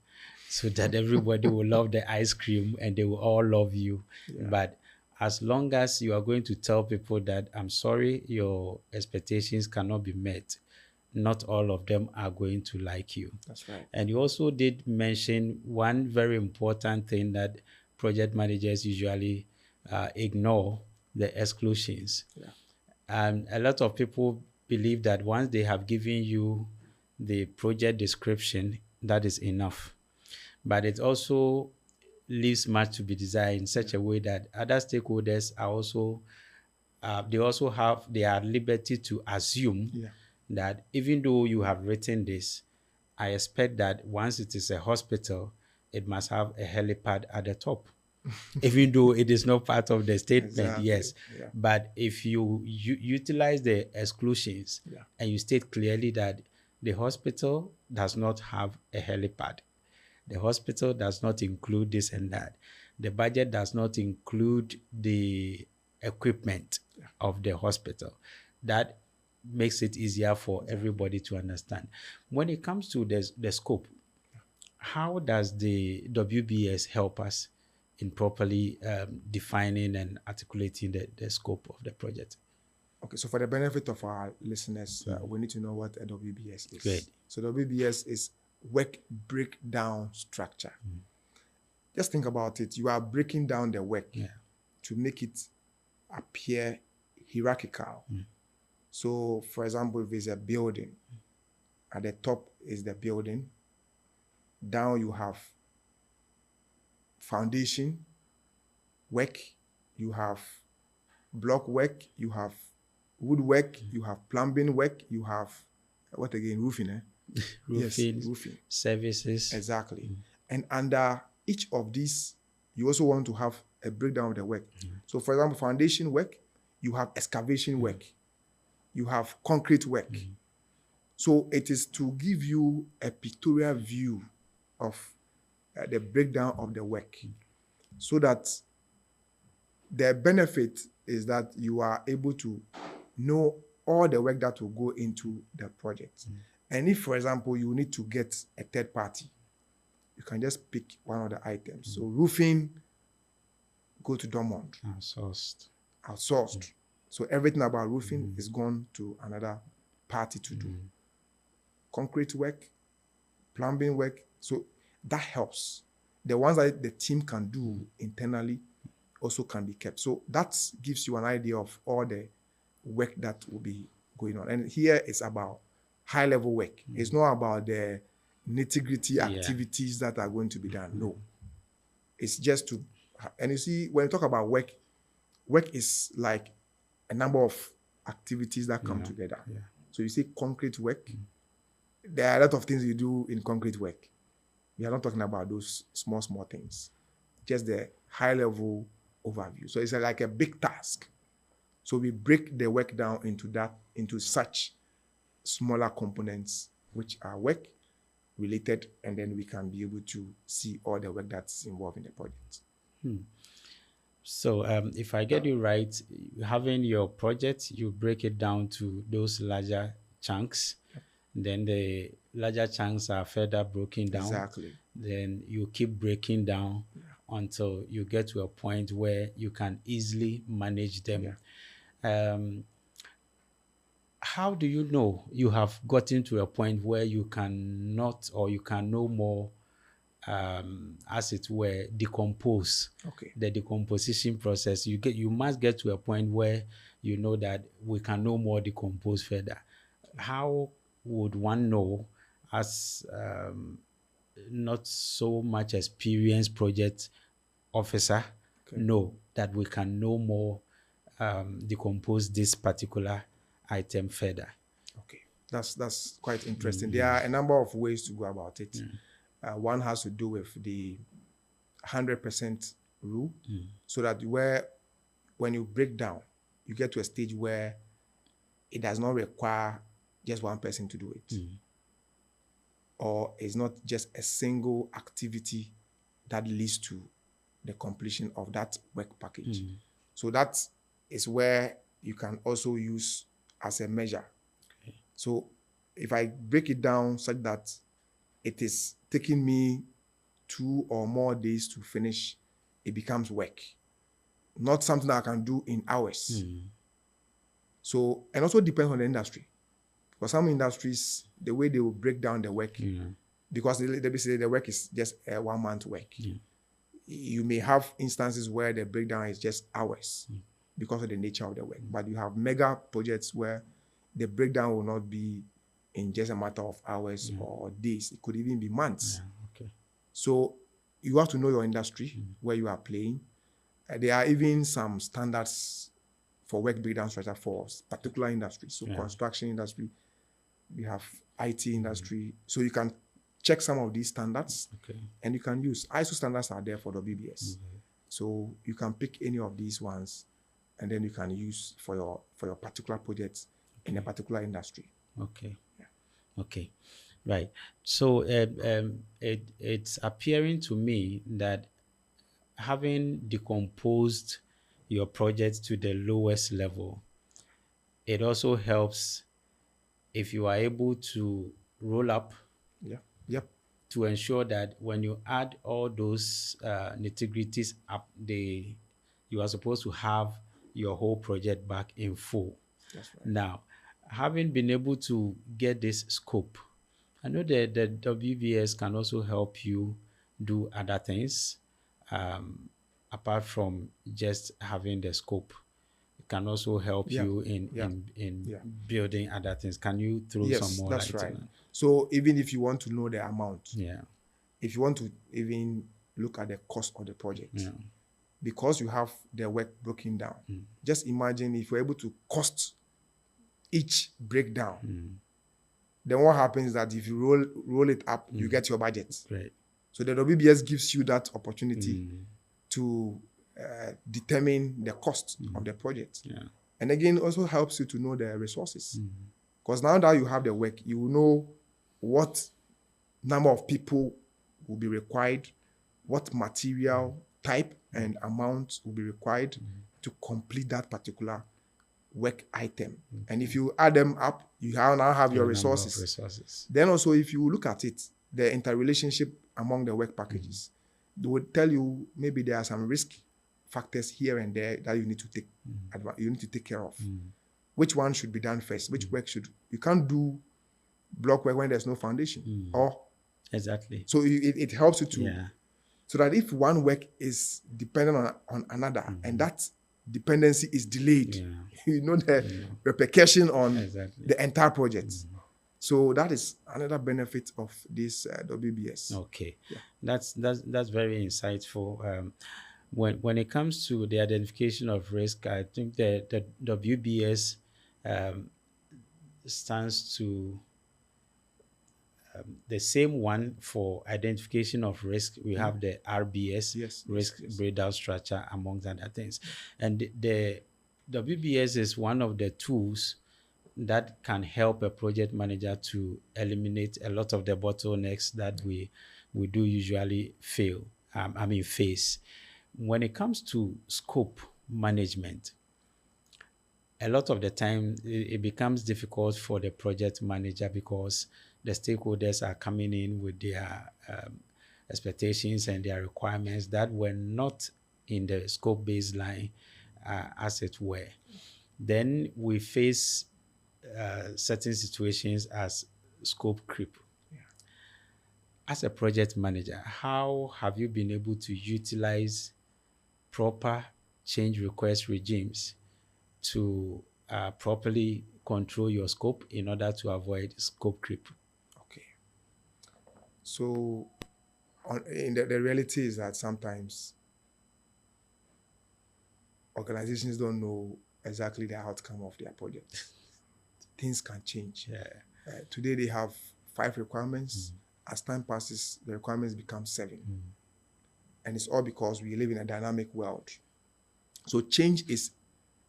so that everybody will love the ice cream and they will all love you. Yeah. But as long as you are going to tell people that I'm sorry, your expectations cannot be met, not all of them are going to like you. That's right. And you also did mention one very important thing that project managers usually ignore: the exclusions. Yeah. And a lot of people believe that once they have given you the project description, that is enough. But it also leaves much to be desired in such a way that other stakeholders are also they also have their liberty to assume Yeah. that even though you have written this, I expect that once it is a hospital, it must have a helipad at the top. Even though it is not part of the statement, Exactly. yes. Yeah. But if you utilize the exclusions Yeah. and you state clearly that the hospital does not have a helipad, the hospital does not include this and that, the budget does not include the equipment of the hospital, that makes it easier for everybody to understand. When it comes to the scope, how does the WBS help us in properly defining and articulating the scope of the project? Okay, so for the benefit of our listeners, we need to know what a WBS is. Great. So WBS is work breakdown structure. Just think about it. You are breaking down the work to make it appear hierarchical. So, for example, if it's a building, at the top is the building. Down you have foundation work, you have block work, you have woodwork, you have plumbing work, you have what again? Roofing, eh? Roofing, Yes, roofing. services. Exactly. And under each of these, you also want to have a breakdown of the work. So, for example, foundation work, you have excavation work, you have concrete work. So, it is to give you a pictorial view of the breakdown of the work, so that the benefit is that you are able to know all the work that will go into the project. And if, for example, you need to get a third party, you can just pick one of the items. So roofing, go to Dortmund. Outsourced. So everything about roofing is gone to another party to do. Concrete work, plumbing work. So that helps. The ones that the team can do internally also can be kept. So that gives you an idea of all the work that will be going on. And here it's about high level work. It's not about the nitty-gritty activities that are going to be done. No. It's just to, and you see, when you talk about work, work is like a number of activities that come together. So you see concrete work. There are a lot of things you do in concrete work. We are not talking about those small things. Just the high level overview. So it's like a big task. So we break the work down into such smaller components, which are work related, and then we can be able to see all the work that's involved in the project. So if I get you right, having your project, you break it down to those larger chunks. Then the larger chunks are further broken down. Exactly. Then you keep breaking down until you get to a point where you can easily manage them. How do you know you have gotten to a point where you cannot, or you can no more as it were, decompose. Okay. The decomposition process. You must get to a point where you know that we can no more decompose further. How would one know, as not so much experienced project officer, Okay. know that we can no more decompose this particular item further? Okay. That's quite interesting. There are a number of ways to go about it. One has to do with the 100% rule, so that when you break down, you get to a stage where it does not require just one person to do it, or it's not just a single activity that leads to the completion of that work package. So that is where you can also use as a measure. So if I break it down such that it is taking me 2 or more days to finish, it becomes work, not something that I can do in hours. So, and also depends on the industry. For some industries, the way they will break down the work, because they say the work is just a 1 month work. You may have instances where the breakdown is just hours because of the nature of the work. But you have mega projects where the breakdown will not be in just a matter of hours or days. It could even be months. Okay. So you have to know your industry, where you are playing. There are even some standards for work breakdown structure for particular industries. So construction industry, we have IT industry. So you can check some of these standards, and you can use ISO standards are there for WBS. So you can pick any of these ones, and then you can use for your particular projects in a particular industry. Okay. Okay. Right. So it's appearing to me that having decomposed your project to the lowest level, it also helps if you are able to roll up Yeah. Yep. to ensure that when you add all those nitty-gritties up, you are supposed to have your whole project back in full. That's right. Now, having been able to get this scope, I know that the WBS can also help you do other things apart from just having the scope. It can also help Yeah. you in Yeah. building other things. Can you throw some Yes, more that's light right. on that? So even if you want to know the amount, Yeah. if you want to even look at the cost of the project, Yeah. because you have the work broken down, just imagine if you're able to cost each breakdown, then what happens is that if you roll it up, you get your budget. Great. So the WBS gives you that opportunity to determine the cost of the project. Yeah. And again, also helps you to know the resources. Because now that you have the work, you will know what number of people will be required, what material type and amount will be required to complete that particular work item. And if you add them up, you now have your Number of resources. resources. Then also, if you look at it, the interrelationship among the work packages, they would tell you maybe there are some risk factors here and there that you need to take care of. Which one should be done first? Which work you can't do block work when there's no foundation, or Exactly. so it helps you to Yeah. so that if one work is dependent on another and that dependency is delayed, you know the repercussion on the entire project. So that is another benefit of this WBS. Okay. That's very insightful. When it comes to the identification of risk, I think the WBS stands to the same one for identification of risk. We have the RBS, risk breakdown structure, amongst other things. And the WBS is one of the tools that can help a project manager to eliminate a lot of the bottlenecks that we do usually face. When it comes to scope management, a lot of the time it becomes difficult for the project manager because the stakeholders are coming in with their expectations and their requirements that were not in the scope baseline, as it were. Then we face certain situations as scope creep. as a project manager, how have you been able to utilize proper change request regimes to properly control your scope in order to avoid scope creep? Okay. So, the reality is that sometimes organizations don't know exactly the outcome of their project. Things can change. Yeah. Today they have 5 requirements. As time passes, the requirements become 7. And it's all because we live in a dynamic world. So change is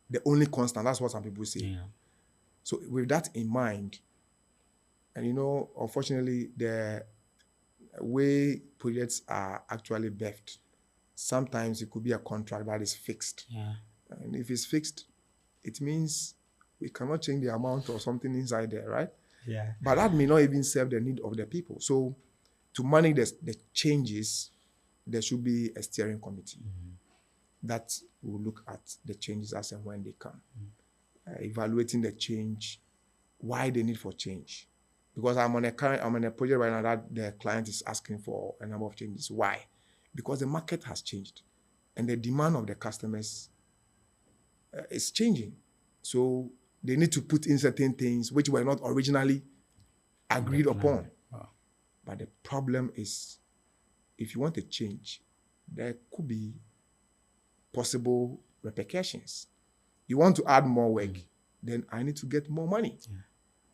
the only constant. That's what some people say. Yeah. So with that in mind, and unfortunately, the way projects are actually birthed, sometimes it could be a contract that is fixed. Yeah. And if it's fixed, it means we cannot change the amount or something inside there, right? Yeah. But that may not even serve the need of the people. So to manage the changes, there should be a steering committee that will look at the changes as and when they come, evaluating the change, why the need for change. Because I'm on a project right now that the client is asking for a number of changes. Why? Because the market has changed, and the demand of the customers is changing. So they need to put in certain things which were not originally agreed upon. Wow. But the problem is, if you want a change, there could be possible repercussions. You want to add more work, then I need to get more money. Yeah.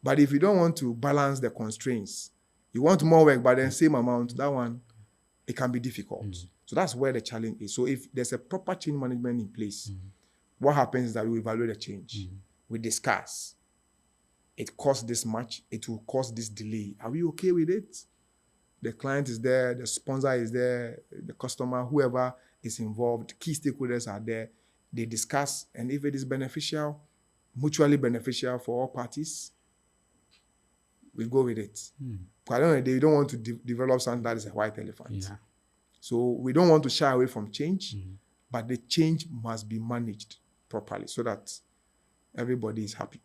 But if you don't want to balance the constraints, you want more work, but then same amount, that one, it can be difficult. So that's where the challenge is. So if there's a proper change management in place, what happens is that we evaluate the change. We discuss. It costs this much. It will cause this delay. Are we okay with it? The client is there. The sponsor is there. The customer, whoever is involved, key stakeholders are there. They discuss. And if it is beneficial, mutually beneficial for all parties, we go with it. But at the end of the day, you don't want to develop something that is a white elephant. Yeah. So we don't want to shy away from change, but the change must be managed properly so that everybody is happy.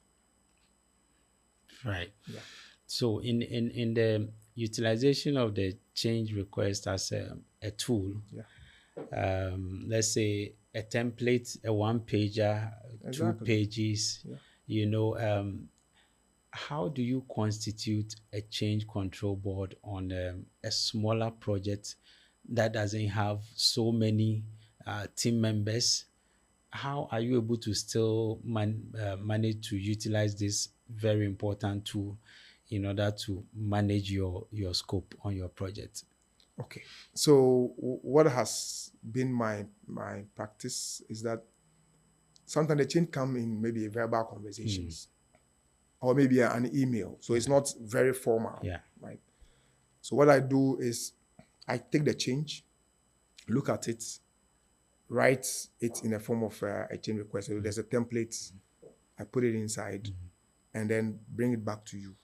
Right. Yeah. So in the utilization of the change request as a tool, Yeah. let's say a template, a one pager, Exactly. 2 pages, Yeah. how do you constitute a change control board on a smaller project that doesn't have so many team members? How are you able to still manage to utilize this very important tool in order to manage your scope on your project? Okay. So what has been my practice is that sometimes the change come in maybe verbal conversations or maybe an email. So it's not very formal. Yeah. Right. So what I do is I take the change, look at it, write it in a form of a change request. So there's a template, I put it inside, and then bring it back to you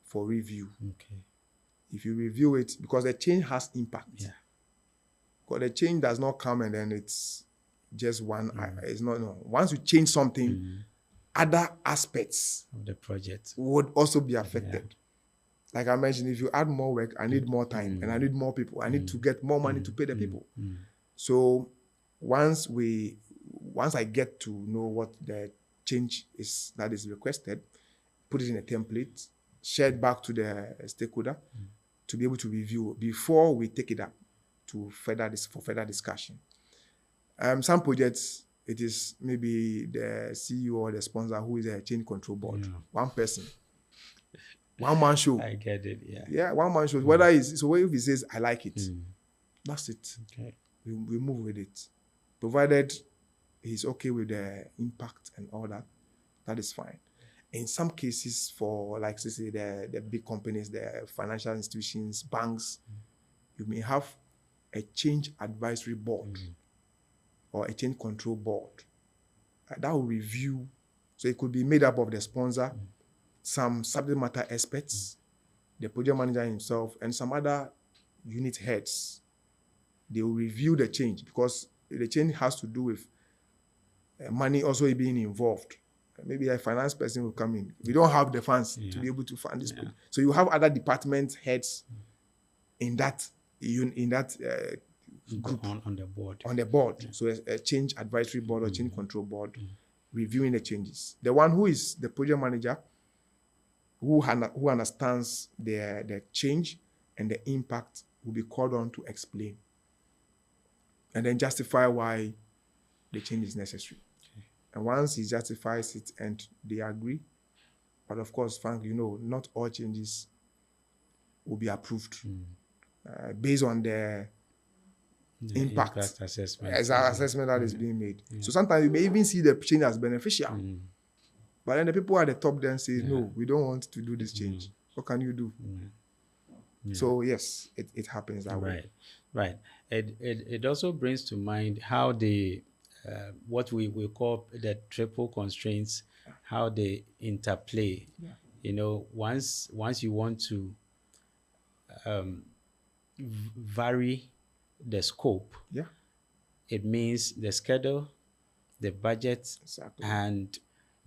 for review. Okay. If you review it, because the change has impact. Yeah. Because the change does not come and then it's just one. It's not. No. Once you change something, other aspects Of the project. would also be affected. Like I mentioned, if you add more work, I need more time and I need more people. I need to get more money to pay the people. So once I get to know what the change is that is requested, put it in a template, share it back to the stakeholder to be able to review before we take it up to further discussion. Some projects, it is maybe the CEO or the sponsor who is a change control board. Yeah. One person. One man show. I get it. Yeah. Yeah, one man show. Whether it's so if he says I like it, that's it. Okay. We move with it. Provided he's okay with the impact and all that, that is fine. In some cases, for like say the big companies, the financial institutions, banks, you may have a change advisory board or a change control board that will review. So it could be made up of the sponsor, some subject matter experts, the project manager himself, and some other unit heads. They will review the change because the change has to do with money also being involved. Maybe a finance person will come in. We don't have the funds to be able to fund this project. So you have other department heads in that group On the board. on the board. So a change advisory board or change control board reviewing the changes. The one who is the project manager who understands the change and the impact will be called on to explain and then justify why the change is necessary. And once he justifies it and they agree, but of course, Frank, not all changes will be approved based on the impact assessment. assessment that is being made. So sometimes you may even see the change as beneficial. But then the people at the top then say, no, we don't want to do this change. What can you do? So yes, it happens that way. Right. It also brings to mind how the what we call the triple constraints, how they interplay. Once you want to vary the scope, it means the schedule, the budget, and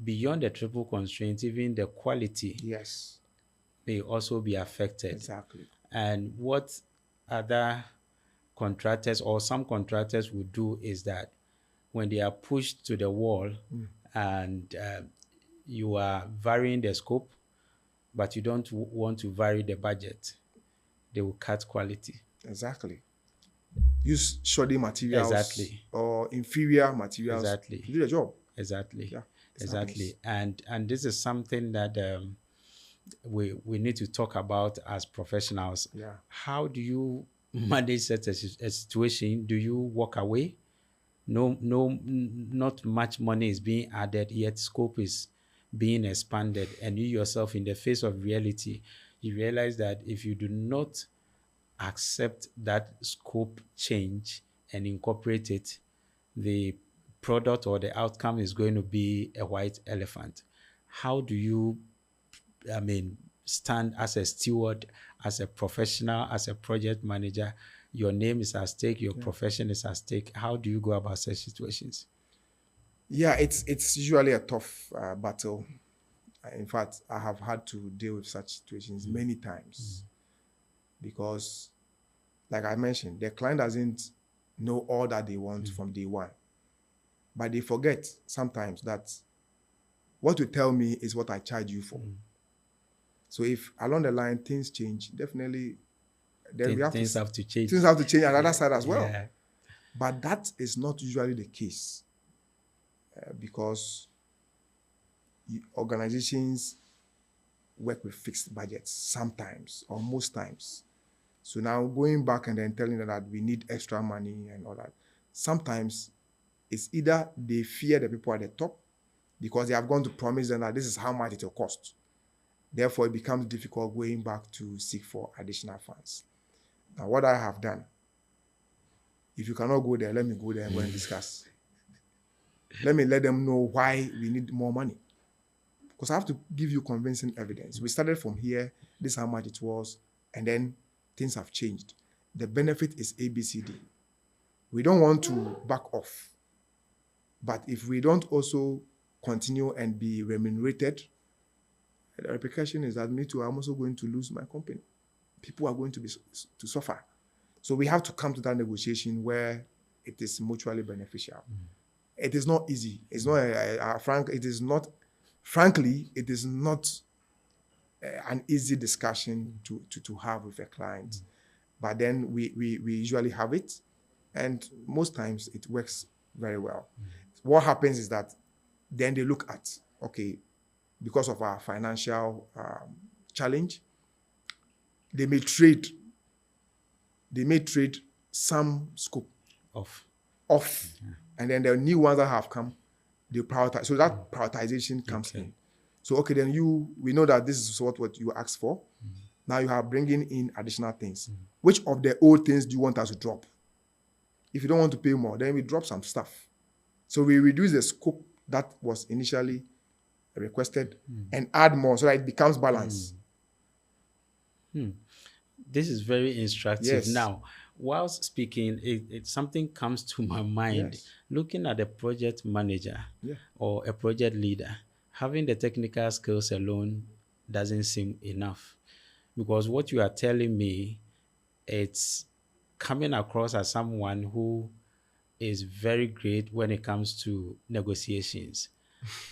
beyond the triple constraints, even the quality may also be affected. Exactly. And what other contractors or some contractors would do is that when they are pushed to the wall and you are varying the scope, but you don't want to vary the budget, they will cut quality. Exactly. Use shoddy materials or inferior materials to do the job. Exactly. Yeah, exactly. And this is something that we need to talk about as professionals. Yeah. How do you manage such a situation? Do you walk away? No, not much money is being added, yet scope is being expanded, and you yourself, in the face of reality, you realize that if you do not accept that scope change and incorporate it, the product or the outcome is going to be a white elephant. How do you, stand as a steward, as a professional, as a project manager? Your name is at stake, your profession is at stake. How do you go about such situations? Yeah, it's usually a tough battle. In fact, I have had to deal with such situations many times because, like I mentioned, the client doesn't know all that they want from day one. But they forget sometimes that what you tell me is what I charge you for. So if along the line things change, definitely then things have to change. Things have to change on the other side as well. Yeah. But that is not usually the case because organizations work with fixed budgets sometimes or most times. So now going back and then telling them that we need extra money and all that, sometimes it's either they fear the people at the top because they have gone to promise them that this is how much it will cost. Therefore, it becomes difficult going back to seek for additional funds. Now, what I have done, if you cannot go there, let me go there and go and discuss. Let me let them know why we need more money. Because I have to give you convincing evidence. We started from here, this is how much it was, and then things have changed. The benefit is ABCD. We don't want to back off. But if we don't also continue and be remunerated, the repercussion is that me too, I'm also going to lose my company. People are going to suffer. So we have to come to that negotiation where it is mutually beneficial. It is not easy. It's not frankly, it is not an easy discussion to have with a client. But then we usually have it, and most times it works very well. What happens is that then they look at, okay, because of our financial challenge, they may trade some scope off. And then the new ones that have come, they prioritize. So that prioritization comes in. So, okay, then we know that this is what you asked for. Now you are bringing in additional things. Which of the old things do you want us to drop? If you don't want to pay more, then we drop some stuff. So we reduce the scope that was initially requested and add more so that it becomes balanced. This is very instructive. Yes. Now, whilst speaking, something comes to my mind. Yes. Looking at a project manager or a project leader, having the technical skills alone doesn't seem enough. Because what you are telling me it's coming across as someone who is very great when it comes to negotiations.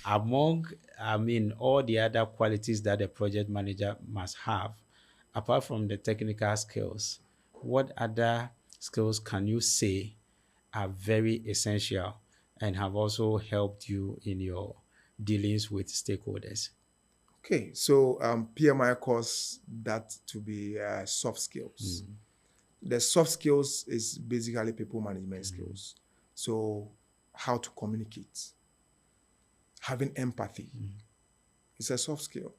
Among, I mean, all the other qualities that a project manager must have, apart from the technical skills, what other skills can you say are very essential and have also helped you in your dealings with stakeholders? Okay, so PMI calls that to be soft skills. The soft skills is basically people management skills. So how to communicate, having empathy. It's a soft skill.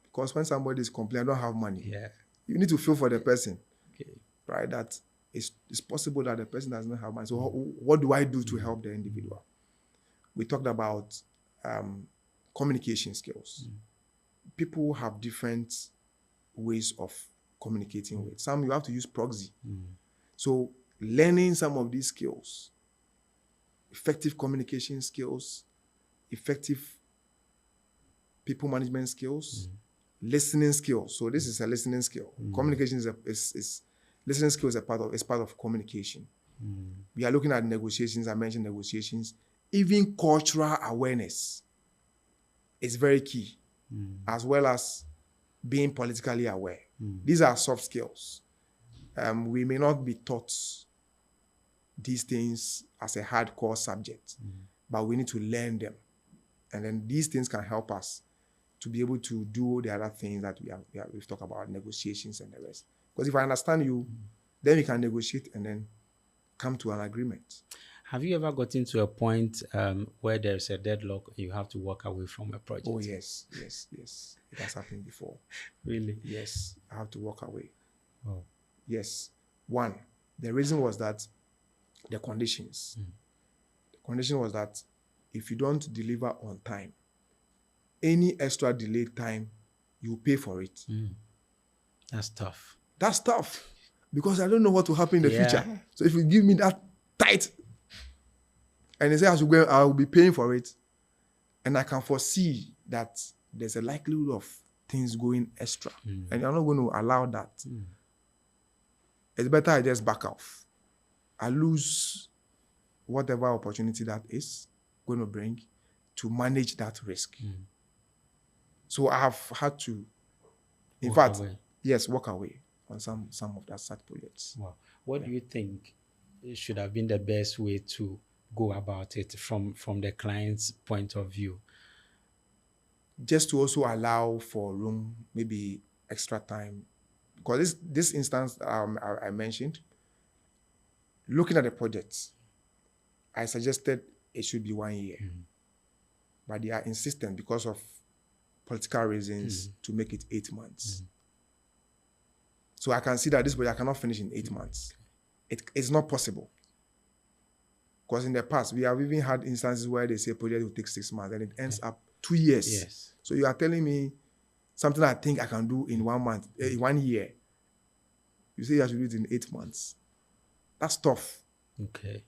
Because when somebody is complaining, I don't have money, Yeah. you need to feel for the person, Okay. right? That it's possible that the person does not have money. So what do I do to help the individual? We talked about communication skills. People have different ways of communicating with. Some you have to use proxy. So learning some of these skills, effective communication skills, effective people management skills, listening skills. So this is a listening skill. Communication is listening skill is part of communication. We are looking at negotiations. I mentioned negotiations. Even cultural awareness is very key, as well as being politically aware. These are soft skills. We may not be taught these things as a hardcore subject, but we need to learn them. And then these things can help us to be able to do the other things that we've talked about, negotiations and the rest. Because if I understand you, then we can negotiate and then come to an agreement. Have you ever gotten to a point where there's a deadlock and you have to walk away from a project? Oh, yes. It has happened before. Really? Yes, I have to walk away. Oh. Yes. One, the reason was that the conditions. The condition was that if you don't deliver on time, any extra delayed time, you pay for it. That's tough. That's tough because I don't know what will happen in the Yeah. future. So if you give me that tight, and they say I will be paying for it, and I can foresee that there's a likelihood of things going extra, and you're not going to allow that. It's better I just back off. I lose whatever opportunity that is going to bring to manage that risk. So I have had to, in fact, away. yes, walk away on some of that such projects. Wow. What do you think should have been the best way to go about it from the client's point of view? Just to also allow for room, maybe extra time. Because this instance I mentioned, looking at the projects, I suggested it should be 1 year. But they are insistent because of political reasons to make it 8 months. So I can see that this project cannot finish in 8 months. It's not possible. Because in the past, we have even had instances where they say a project will take 6 months and it ends up 2 years. Yes. So you are telling me something I think I can do in 1 month, 1 year. You say I should do it in 8 months. That's tough. Okay.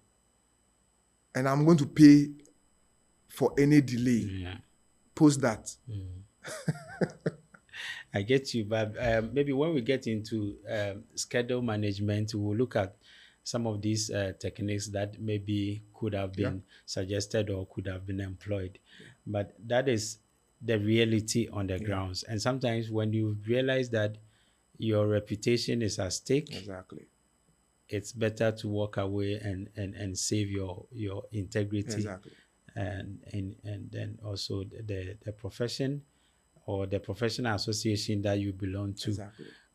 And I'm going to pay for any delay. Yeah. Post that. I get you, but maybe when we get into schedule management, we will look at some of these techniques that maybe could have been suggested or could have been employed. But that is the reality on the grounds. And sometimes when you realize that your reputation is at stake, Exactly. it's better to walk away and save your integrity. Exactly. And then also the profession or the professional association that you belong to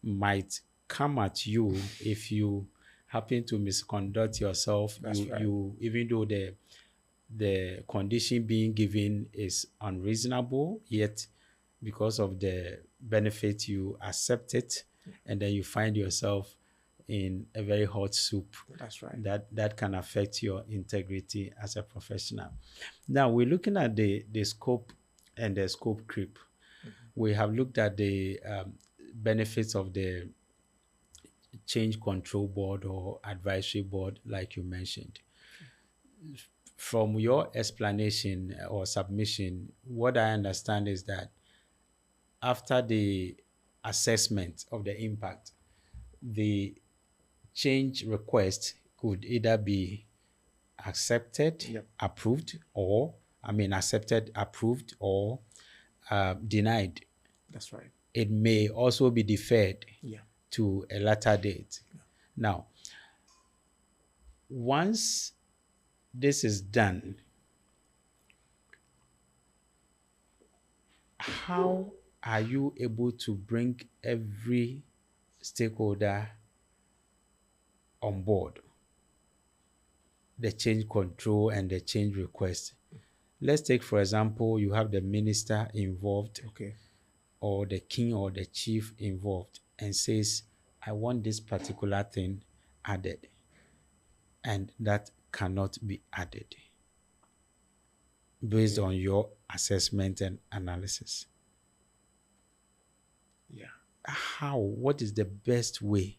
might come at you if you happen to misconduct yourself. You even though the condition being given is unreasonable, yet because of the benefit you accept it, and then you find yourself in a very hot soup. That's right. That can affect your integrity as a professional. Now we're looking at the scope and the scope creep. We have looked at the benefits of the change control board or advisory board, like you mentioned. From your explanation or submission, what I understand is that after the assessment of the impact, the change request could either be accepted, Yep. approved, or accepted, approved, or denied. That's right. It may also be deferred Yeah. to a later date. Now, once this is done, how are you able to bring every stakeholder on board the change control and the change request? Let's take, for example, you have the minister involved, Okay. or the king or the chief involved, and says, I want this particular thing added, and that cannot be added based on your assessment and analysis. Yeah. What is the best way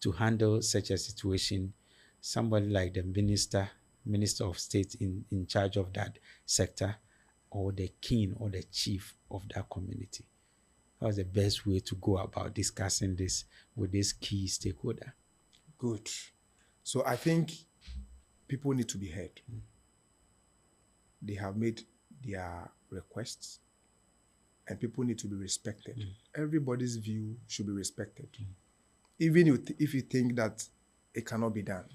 to handle such a situation? Somebody like the minister of state in charge of that sector, or the king or the chief of that community. What's the best way to go about discussing this with this key stakeholder? Good. So I think people need to be heard. They have made their requests, and people need to be respected. Everybody's view should be respected. Even if you think that it cannot be done,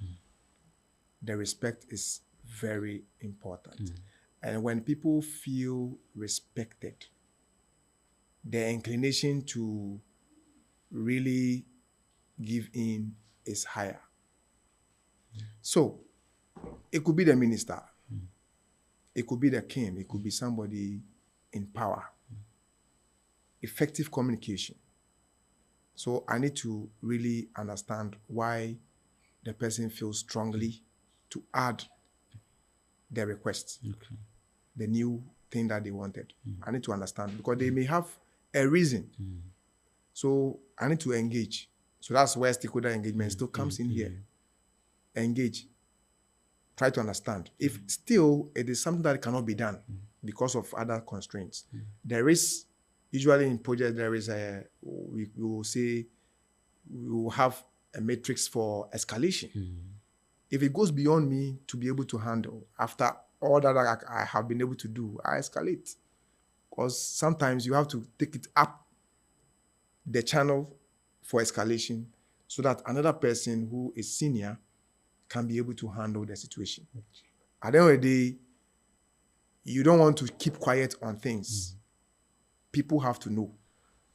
the respect is very important. And when people feel respected, their inclination to really give in is higher. So it could be the minister, it could be the king, it could be somebody in power. Effective communication. So I need to really understand why the person feels strongly to add their request, the new thing that they wanted. I need to understand, because they may have a reason. So I need to engage. So that's where stakeholder engagement still comes in here. Engage. Try to understand. If still it is something that cannot be done because of other constraints, there is, usually in projects, there is we will say, we will have a matrix for escalation. If it goes beyond me to be able to handle, after all that I have been able to do, I escalate. Because sometimes you have to take it up the channel for escalation so that another person who is senior can be able to handle the situation. At the end of the day, you don't want to keep quiet on things. People have to know.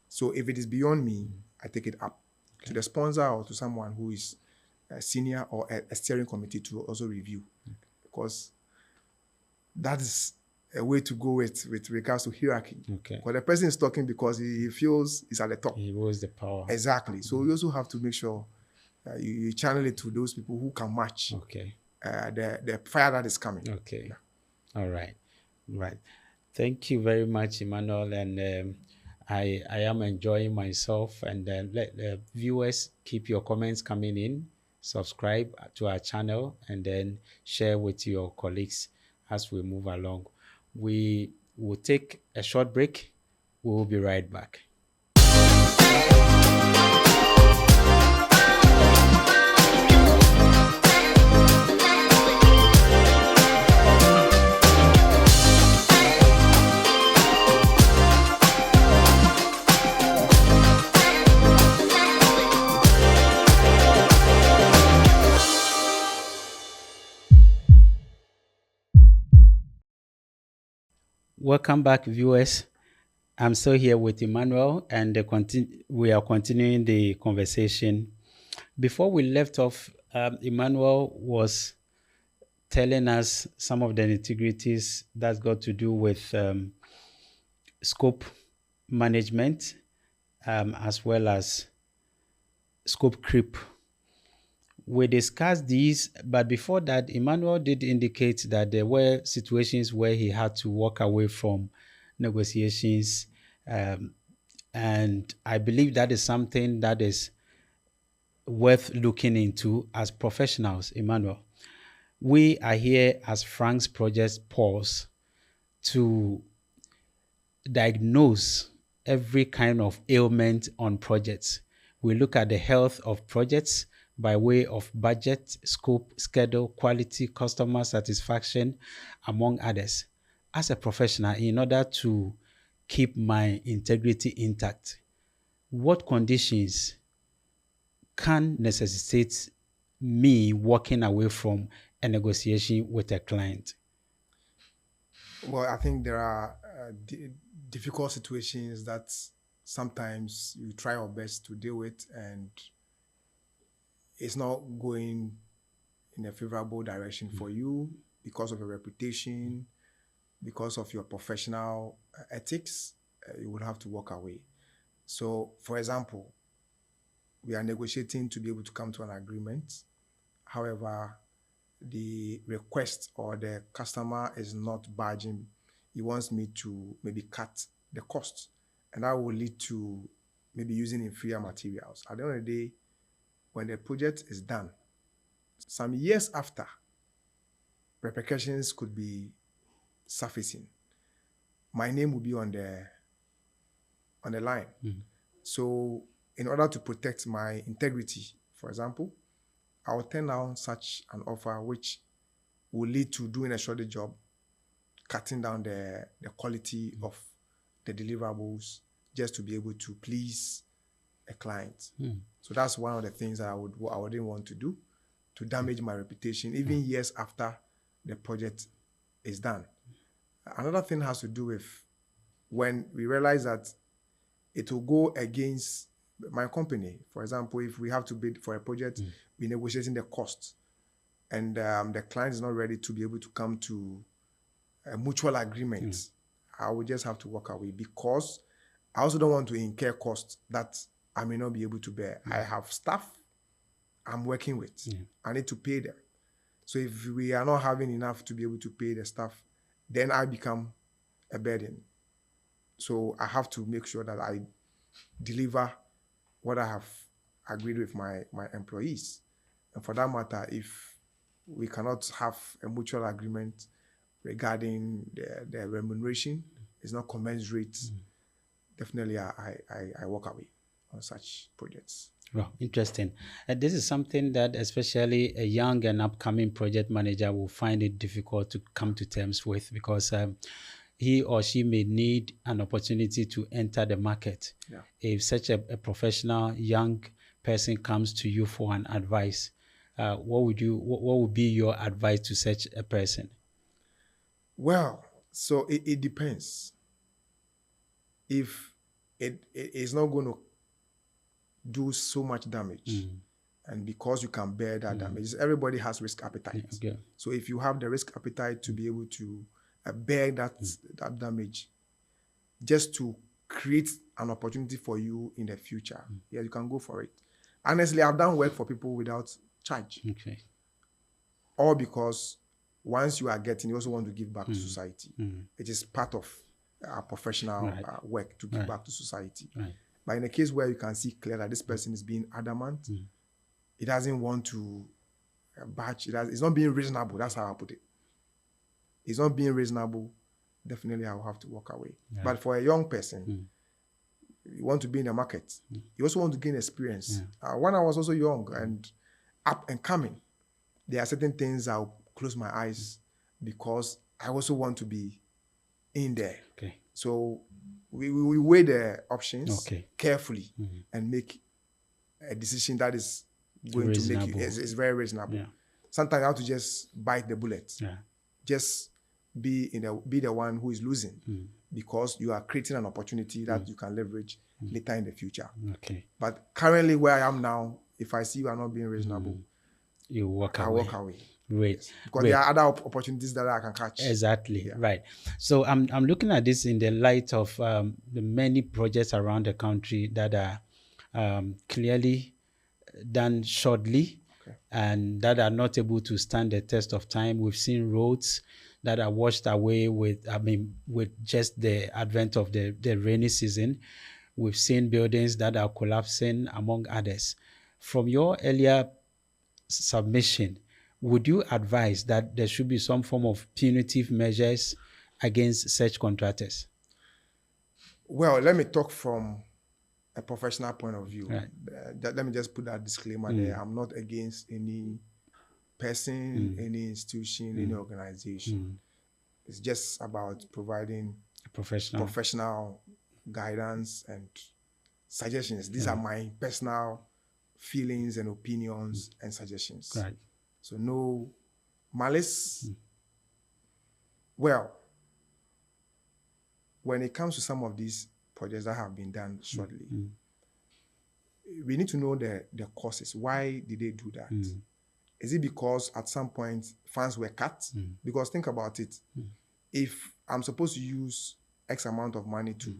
So if it is beyond me, I take it up to the sponsor or to someone who is a senior or a steering committee to also review. Because that is a way to go with regards to hierarchy. Because the person is talking because he feels he's at the top. He holds the power. Exactly. So you also have to make sure you channel it to those people who can match the fire that is coming. All right. Thank you very much, Emmanuel. And I am enjoying myself. And let the viewers keep your comments coming in. Subscribe to our channel and then share with your colleagues as we move along. We will take a short break. We will be right back. Welcome back, viewers. I'm still here with Emmanuel, and we are continuing the conversation. Before we left off, Emmanuel was telling us some of the nitty-gritties that's got to do with scope management, as well as scope creep. We discussed these, but before that, Emmanuel did indicate that there were situations where he had to walk away from negotiations. And I believe that is something that is worth looking into as professionals, Emmanuel. We are here as Frank's Project Pulse to diagnose every kind of ailment on projects. We look at the health of projects. by way of budget, scope, schedule, quality, customer satisfaction, among others. As a professional, in order to keep my integrity intact, what conditions can necessitate me walking away from a negotiation with a client? Well, I think there are difficult situations that sometimes you try your best to deal with, and it's not going in a favorable direction for you because of your reputation, because of your professional ethics. You would have to walk away. So, for example, we are negotiating to be able to come to an agreement. However, the request or the customer is not budging. He wants me to maybe cut the cost, and that will lead to maybe using inferior materials. At the end of the day, when the project is done, some years after, repercussions could be surfacing. My name will be on the line. So in order to protect my integrity, for example, I will turn down such an offer which will lead to doing a shorter job, cutting down the quality of the deliverables just to be able to please a client. So that's one of the things that I wouldn't want to do, to damage my reputation even years after the project is done. Another thing has to do with when we realize that it will go against my company. For example, if we have to bid for a project, we're negotiating the cost, and the client is not ready to be able to come to a mutual agreement, I will just have to walk away, because I also don't want to incur costs that I may not be able to bear. I have staff I'm working with. I need to pay them. So if we are not having enough to be able to pay the staff, then I become a burden. So I have to make sure that I deliver what I have agreed with my employees. And for that matter, if we cannot have a mutual agreement regarding the remuneration, it's not commensurate, definitely I walk away on such projects. Well, interesting. This is something that especially a young and upcoming project manager will find it difficult to come to terms with, because he or she may need an opportunity to enter the market. If such a professional young person comes to you for an advice, what would be your advice to such a person? Well, so it depends. If it is not going to do so much damage, and because you can bear that damage, everybody has risk appetite. So if you have the risk appetite to be able to bear that damage, just to create an opportunity for you in the future, yeah, you can go for it. Honestly, I've done work for people without charge. All because once you are getting, you also want to give back to society. It is part of our professional work to give back to society. But in a case where you can see clear that this person is being adamant, he doesn't want to batch, it's not being reasonable. That's how I put it. It's not being reasonable. Definitely, I will have to walk away. But for a young person, you want to be in the market. You also want to gain experience. When I was also young and up and coming, there are certain things I'll close my eyes because I also want to be in there. So we weigh the options carefully and make a decision that is going to make you, it's very reasonable. Sometimes you have to just bite the bullet. Just be the one who is losing, because you are creating an opportunity that you can leverage later in the future. But currently where I am now, if I see you are not being reasonable, you walk I away. walk away. Great. Because there are other opportunities that I can catch. Exactly. Right. So I'm looking at this in the light of the many projects around the country that are clearly done shortly and that are not able to stand the test of time. We've seen roads that are washed away with just the advent of the rainy season. We've seen buildings that are collapsing, among others. From your earlier submission, would you advise that there should be some form of punitive measures against such contractors? Well, let me talk from a professional point of view. Right. Let me just put that disclaimer there. I'm not against any person, any institution, any organization. It's just about providing professional guidance and suggestions. These are my personal feelings and opinions and suggestions. Right. So no malice. Well, when it comes to some of these projects that have been done shortly, we need to know the causes. Why did they do that? Is it because at some point funds were cut? Because think about it. If I'm supposed to use X amount of money to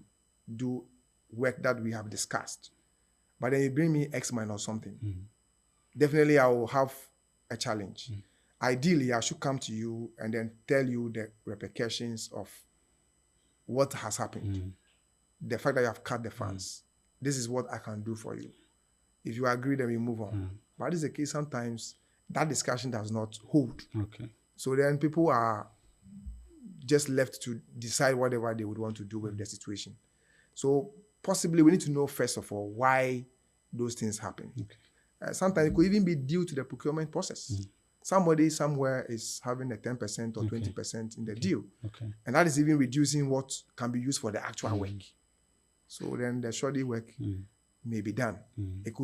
do work that we have discussed, but then you bring me X minus something, definitely I will have a challenge. Ideally, I should come to you and then tell you the repercussions of what has happened. The fact that you have cut the funds. This is what I can do for you. If you agree, then we move on. But this is the case sometimes that discussion does not hold. Okay. So then people are just left to decide whatever they would want to do with the situation. So possibly we need to know first of all why those things happen. Okay. Sometimes it could even be due to the procurement process. Somebody somewhere is having a 10% or 20% in the deal. Okay. And that is even reducing what can be used for the actual work. So then the shoddy work may be done. It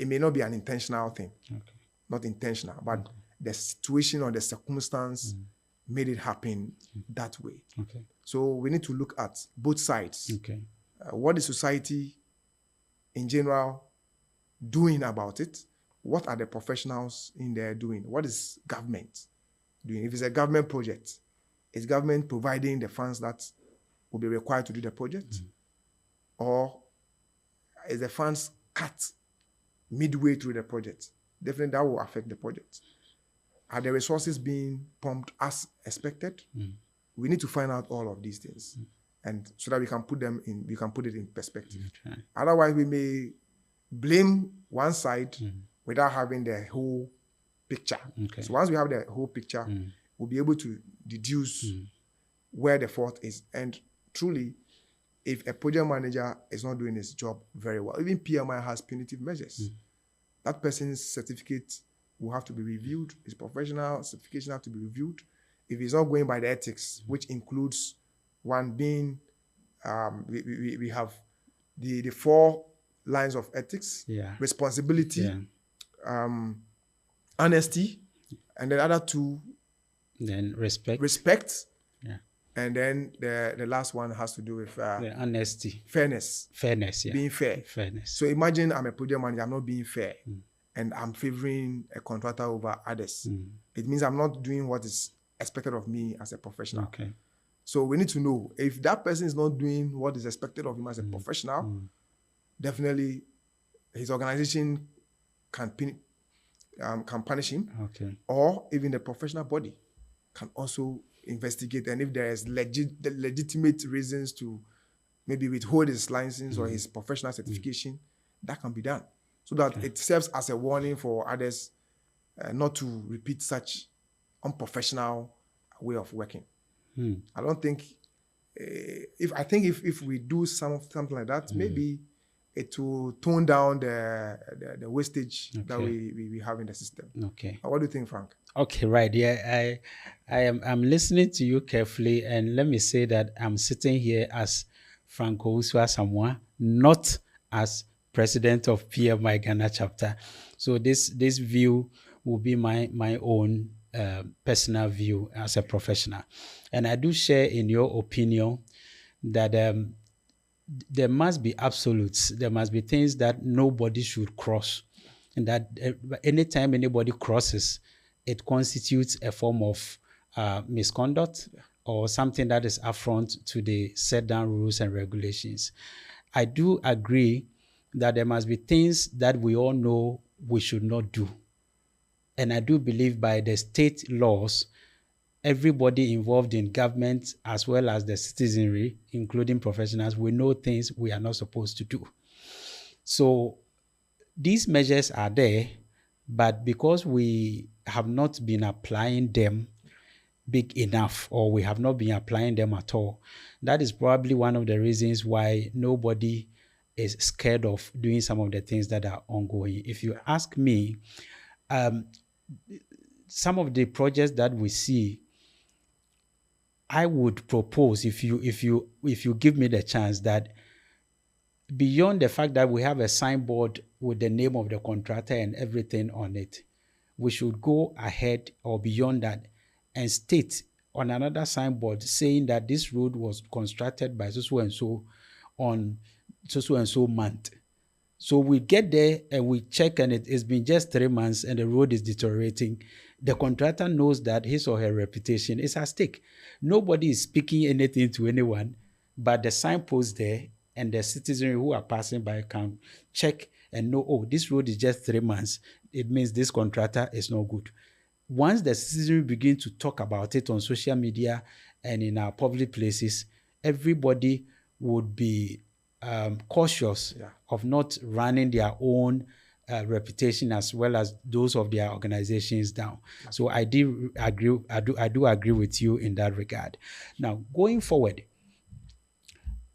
may not be an intentional thing. Not intentional, but the situation or the circumstance made it happen that way. Okay. So we need to look at both sides. Okay. What is society in general doing about it? What are the professionals in there doing? What is government doing? If it's a government project, is government providing the funds that will be required to do the project? Or is the funds cut midway through the project? Definitely that will affect the project. Are the resources being pumped as expected? We need to find out all of these things, and so that we can put it in perspective. Okay. Otherwise, we may blame one side without having the whole picture. Okay. So once we have the whole picture, we'll be able to deduce where the fault is. And truly, if a project manager is not doing his job very well, even PMI has punitive measures. That person's certificate will have to be reviewed. His professional certification have to be reviewed. If he's not going by the ethics, which includes one being, we have the 4 lines of ethics: responsibility, honesty, and the other 2. Then respect. And then the last one has to do with the honesty. Fairness. Being fair. Fairness. So imagine I'm a project manager, I'm not being fair, and I'm favoring a contractor over others. It means I'm not doing what is expected of me as a professional. Okay. So we need to know if that person is not doing what is expected of him as a professional, definitely his organization can punish him. Okay. Or even the professional body can also investigate, and if there is legitimate reasons to maybe withhold his license or his professional certification, that can be done, so that it serves as a warning for others not to repeat such unprofessional way of working. I don't think if we do something like that, maybe it will tone down the wastage that we have in the system. Okay. What do you think, Frank? Okay, right. Yeah, I'm listening to you carefully, and let me say that I'm sitting here as Franco Usua Samoa, not as president of PMI Ghana chapter. So this view will be my own personal view as a professional, and I do share in your opinion that there must be absolutes. There must be things that nobody should cross, and that anytime anybody crosses, it constitutes a form of misconduct or something that is affront to the set down rules and regulations. I do agree that there must be things that we all know we should not do. And I do believe by the state laws, everybody involved in government as well as the citizenry, including professionals, we know things we are not supposed to do. So these measures are there, but because we have not been applying them big enough, or we have not been applying them at all, that is probably one of the reasons why nobody is scared of doing some of the things that are ongoing. If you ask me, um, some of the projects that we see, I would propose, if you give me the chance, that beyond the fact that we have a signboard with the name of the contractor and everything on it, we should go ahead or beyond that and state on another signboard saying that this road was constructed by so and so on so and so month. So we get there and we check, and it's been just 3 months and the road is deteriorating. The contractor knows that his or her reputation is at stake. Nobody is speaking anything to anyone, but the signpost there and the citizenry who are passing by can check and know, oh, this road is just 3 months. It means this contractor is not good. Once the citizenry begin to talk about it on social media and in our public places, everybody would be cautious of not running their own reputation as well as those of their organizations down. So I do agree. I do agree with you in that regard. Now, going forward,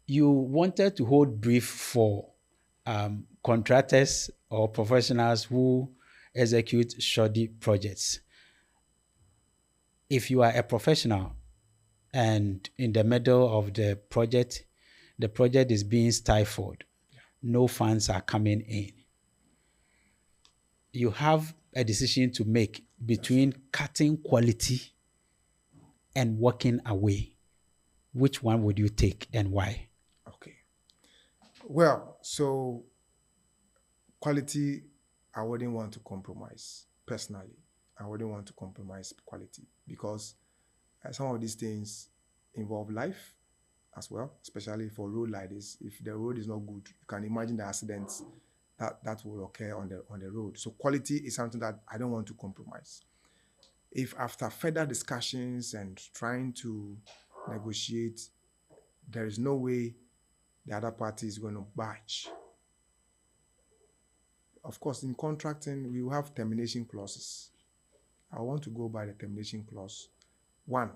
you wanted to hold brief for contractors or professionals who execute shoddy projects. If you are a professional and in the middle of the project is being stifled, no funds are coming in, you have a decision to make between cutting quality and walking away. Which one would you take and why? Okay. Well, so quality, I wouldn't want to compromise. Personally, I wouldn't want to compromise quality because some of these things involve life as well, especially for road like this. If the road is not good, you can imagine the accidents that will occur on the road. So quality is something that I don't want to compromise. If after further discussions and trying to negotiate, there is no way the other party is going to budge. Of course, in contracting, we will have termination clauses. I want to go by the termination clause. 1,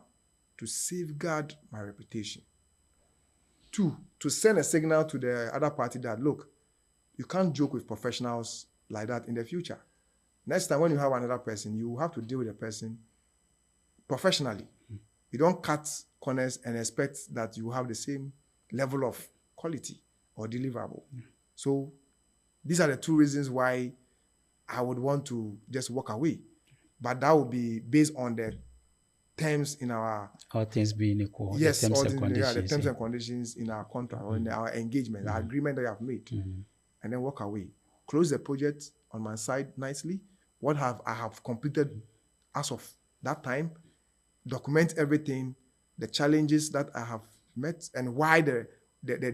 to safeguard my reputation. 2, to send a signal to the other party that, look, you can't joke with professionals like that in the future. Next time when you have another person, you have to deal with the person professionally. You don't cut corners and expect that you have the same level of quality or deliverable. So these are the 2 reasons why I would want to just walk away. But that would be based on the terms in our... All things being equal, Yes, the terms all and conditions. the terms and conditions in our contract or in our engagement, the agreement that you have made, and then walk away. Close the project on my side nicely. What I have completed as of that time, document everything, the challenges that I have met, and why the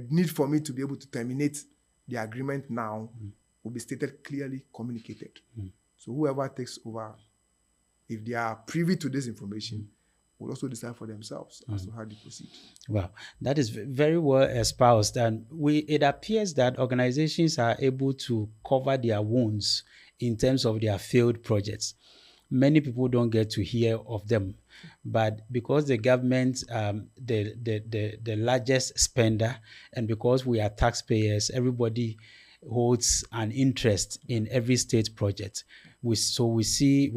need for me to be able to terminate the agreement now will be stated clearly, communicated. So whoever takes over, if they are privy to this information, will also decide for themselves as to how they proceed. Well, that is very well espoused, and it appears that organizations are able to cover their wounds in terms of their failed projects. Many people don't get to hear of them, but because the government, the largest spender, and because we are taxpayers, everybody holds an interest in every state project. We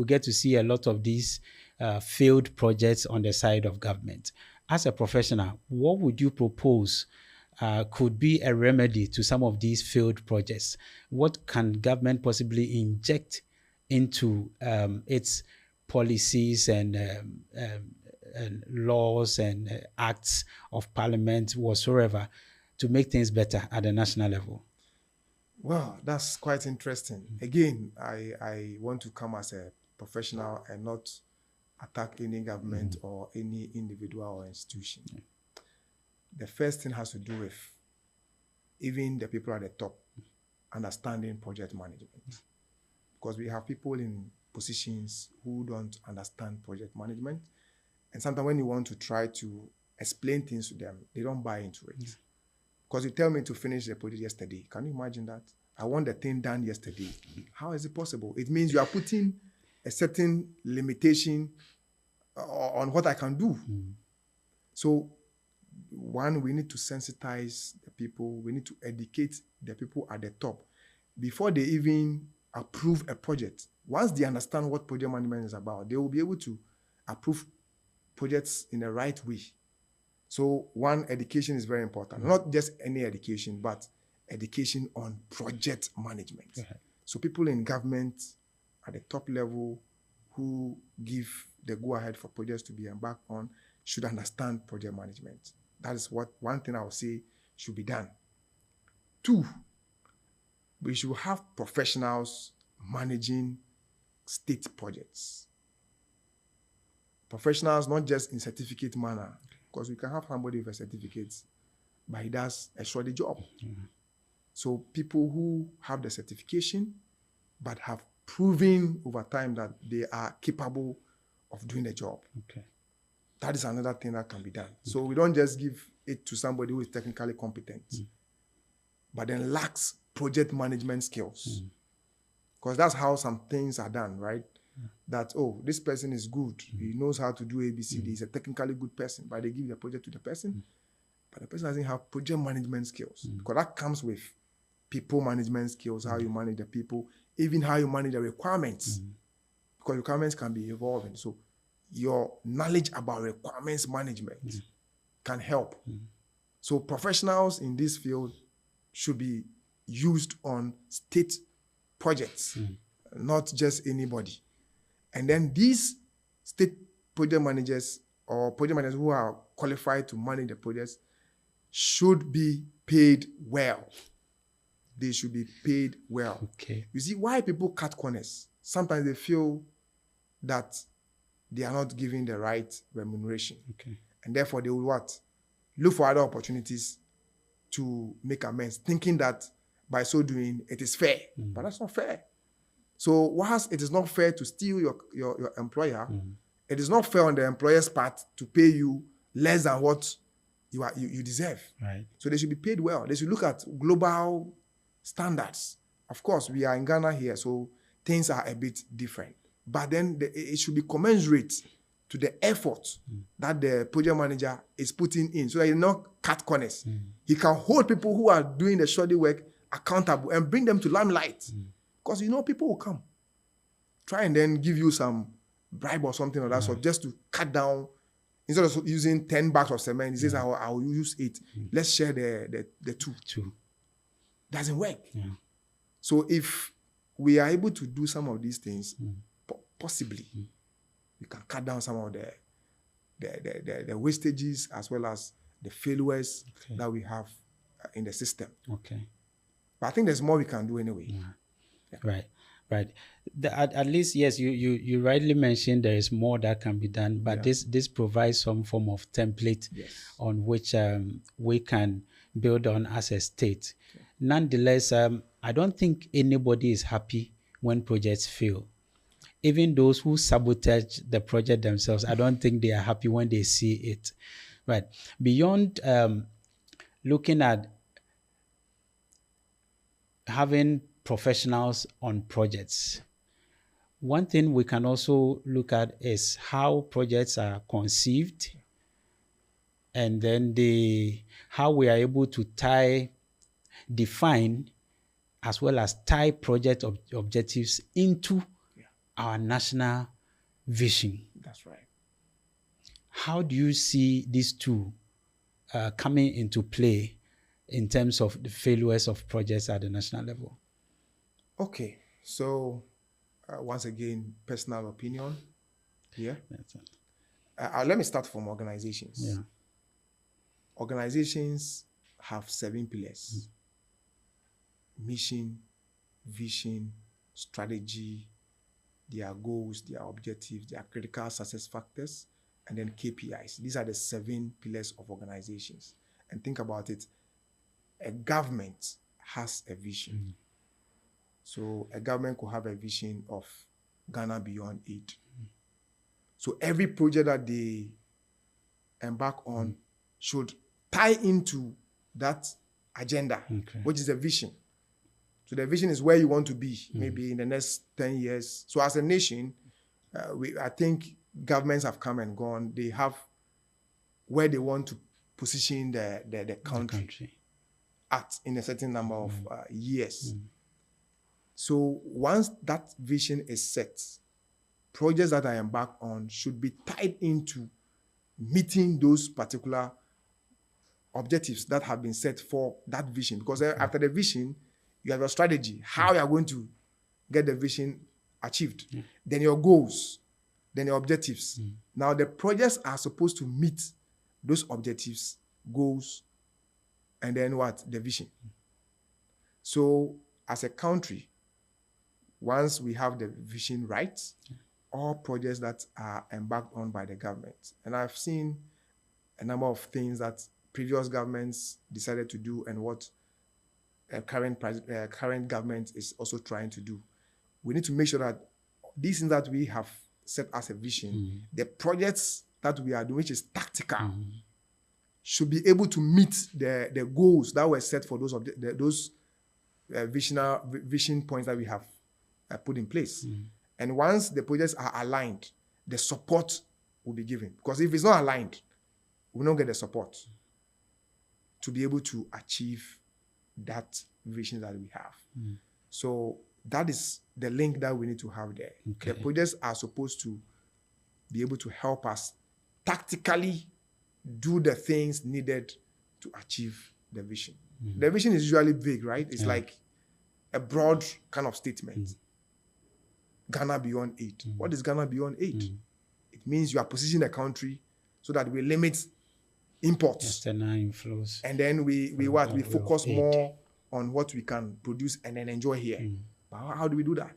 get to see a lot of these failed projects on the side of government. As a professional, what would you propose could be a remedy to some of these failed projects? What can government possibly inject into its policies and laws and acts of parliament whatsoever to make things better at the national level? Well, that's quite interesting. Again, I want to come as a professional and not attack any government or any individual or institution. The first thing has to do with even the people at the top understanding project management. Because we have people in positions who don't understand project management. And sometimes when you want to try to explain things to them, they don't buy into it. Because you tell me to finish the project yesterday. Can you imagine that? I want the thing done yesterday. How is it possible? It means you are putting a certain limitation on what I can do. So, 1, we need to sensitize the people. We need to educate the people at the top before they even approve a project. Once they understand what project management is about, they will be able to approve projects in the right way. So one, education is very important. Not just any education, but education on project management. So people in government at the top level who give the go-ahead for projects to be embarked on should understand project management. That is what one thing I would say should be done. 2, we should have professionals managing state projects. Professionals, not just in certificate manner, because we can have somebody with a certificate, but he does a shoddy job. So people who have the certification, but have proven over time that they are capable of doing the job. That is another thing that can be done. So we don't just give it to somebody who is technically competent, but then lacks project management skills. Because that's how some things are done, right? That, oh, this person is good. He knows how to do ABCD. He's a technically good person, but they give the project to the person, but the person doesn't have project management skills. Because that comes with people management skills, how you manage the people, even how you manage the requirements. Because requirements can be evolving. So your knowledge about requirements management can help. So professionals in this field should be used on state projects, not just anybody. And then these state project managers or project managers who are qualified to manage the projects should be paid well. They should be paid well. You see, why people cut corners? Sometimes they feel that they are not given the right remuneration. And therefore they will what? Look for other opportunities to make amends, thinking that by so doing, it is fair. But that's not fair. So whilst it is not fair to steal your employer, it is not fair on the employer's part to pay you less than what you deserve. So they should be paid well. They should look at global standards. Of course, we are in Ghana here, so things are a bit different. But then it should be commensurate to the effort that the project manager is putting in, so that he not cut corners. He can hold people who are doing the shoddy work accountable and bring them to limelight. Because people will come, try and then give you some bribe or something like that, so just to cut down. Instead of using 10 bags of cement, he says, I will use 8. Let's share the 2. Doesn't work. So if we are able to do some of these things, possibly, we can cut down some of the wastages as well as the failures that we have in the system. But I think there's more we can do anyway. Right. At least, yes, you rightly mentioned there is more that can be done, but this provides some form of template on which we can build on as a state. Nonetheless, I don't think anybody is happy when projects fail. Even those who sabotage the project themselves, I don't think they are happy when they see it. Right. Beyond looking at having professionals on projects, one thing we can also look at is how projects are conceived, and then how we are able to define as well as tie project objectives into our national vision. That's right. How do you see these two coming into play in terms of the failures of projects at the national level? Okay, so once again, personal opinion here. Let me start from organizations. Organizations have 7 pillars: mission, vision, strategy, their goals, their objectives, their critical success factors, and then KPIs. These are the 7 pillars of organizations. And think about it. A government has a vision. So a government could have a vision of Ghana beyond aid. So every project that they embark on should tie into that agenda, which is a vision. So the vision is where you want to be, maybe in the next 10 years. So as a nation, I think governments have come and gone. They have where they want to position the country. at in a certain number of years. So once that vision is set, projects that I embark on should be tied into meeting those particular objectives that have been set for that vision. Because after the vision, you have your strategy, how you are going to get the vision achieved. Then your goals, then your objectives. Now the projects are supposed to meet those objectives, goals, and then what? The vision. So as a country, once we have the vision right, all projects that are embarked on by the government, and I've seen a number of things that previous governments decided to do and what current government is also trying to do. We need to make sure that these things that we have set as a vision, the projects that we are doing, which is tactical, should be able to meet the goals that were set for those vision points that we have put in place. And once the projects are aligned, the support will be given. Because if it's not aligned, we will not get the support to be able to achieve that vision that we have. So that is the link that we need to have there. Okay. The projects are supposed to be able to help us tactically do the things needed to achieve the vision. The vision is usually big, right? It's like a broad kind of statement. Ghana beyond aid. What is Ghana beyond aid? It means you are positioning the country so that we limit imports. External inflows. And then we focus more on what we can produce and then enjoy here. But how do we do that?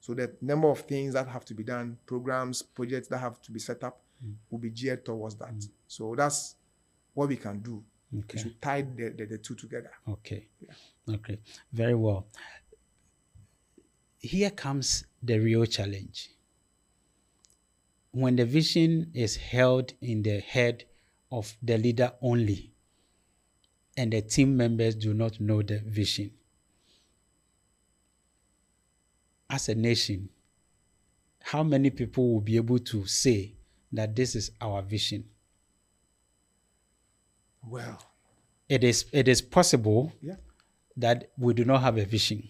So the number of things that have to be done, programs, projects that have to be set up will be geared towards that. So that's what we can do. Okay. We should tie the two together. Okay. Yeah. Okay. Very well. Here comes the real challenge. When the vision is held in the head of the leader only, and the team members do not know the vision, as a nation, how many people will be able to say that this is our vision? Well, it is possible that we do not have a vision.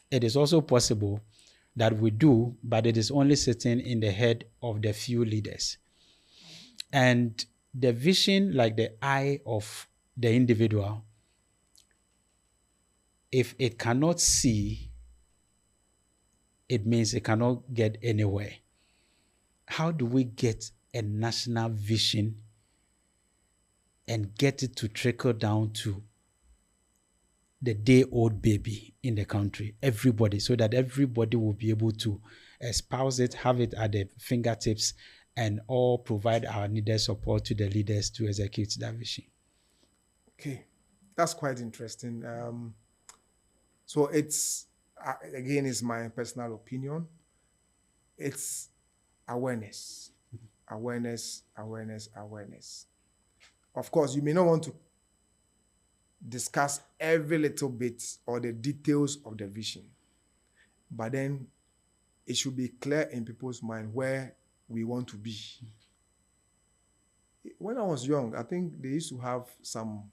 It is also possible that we do, but it is only sitting in the head of the few leaders. And the vision, like the eye of the individual, if it cannot see, it means it cannot get anywhere. How do we get a national vision and get it to trickle down to the day-old baby in the country, everybody, so that everybody will be able to espouse it, have it at their fingertips, and all provide our needed support to the leaders to execute that vision? Okay, that's quite interesting. So it's, again, it's my personal opinion. It's awareness. Awareness. Of course, you may not want to discuss every little bit or the details of the vision, but then it should be clear in people's mind where we want to be. When I was young, I think they used to have some,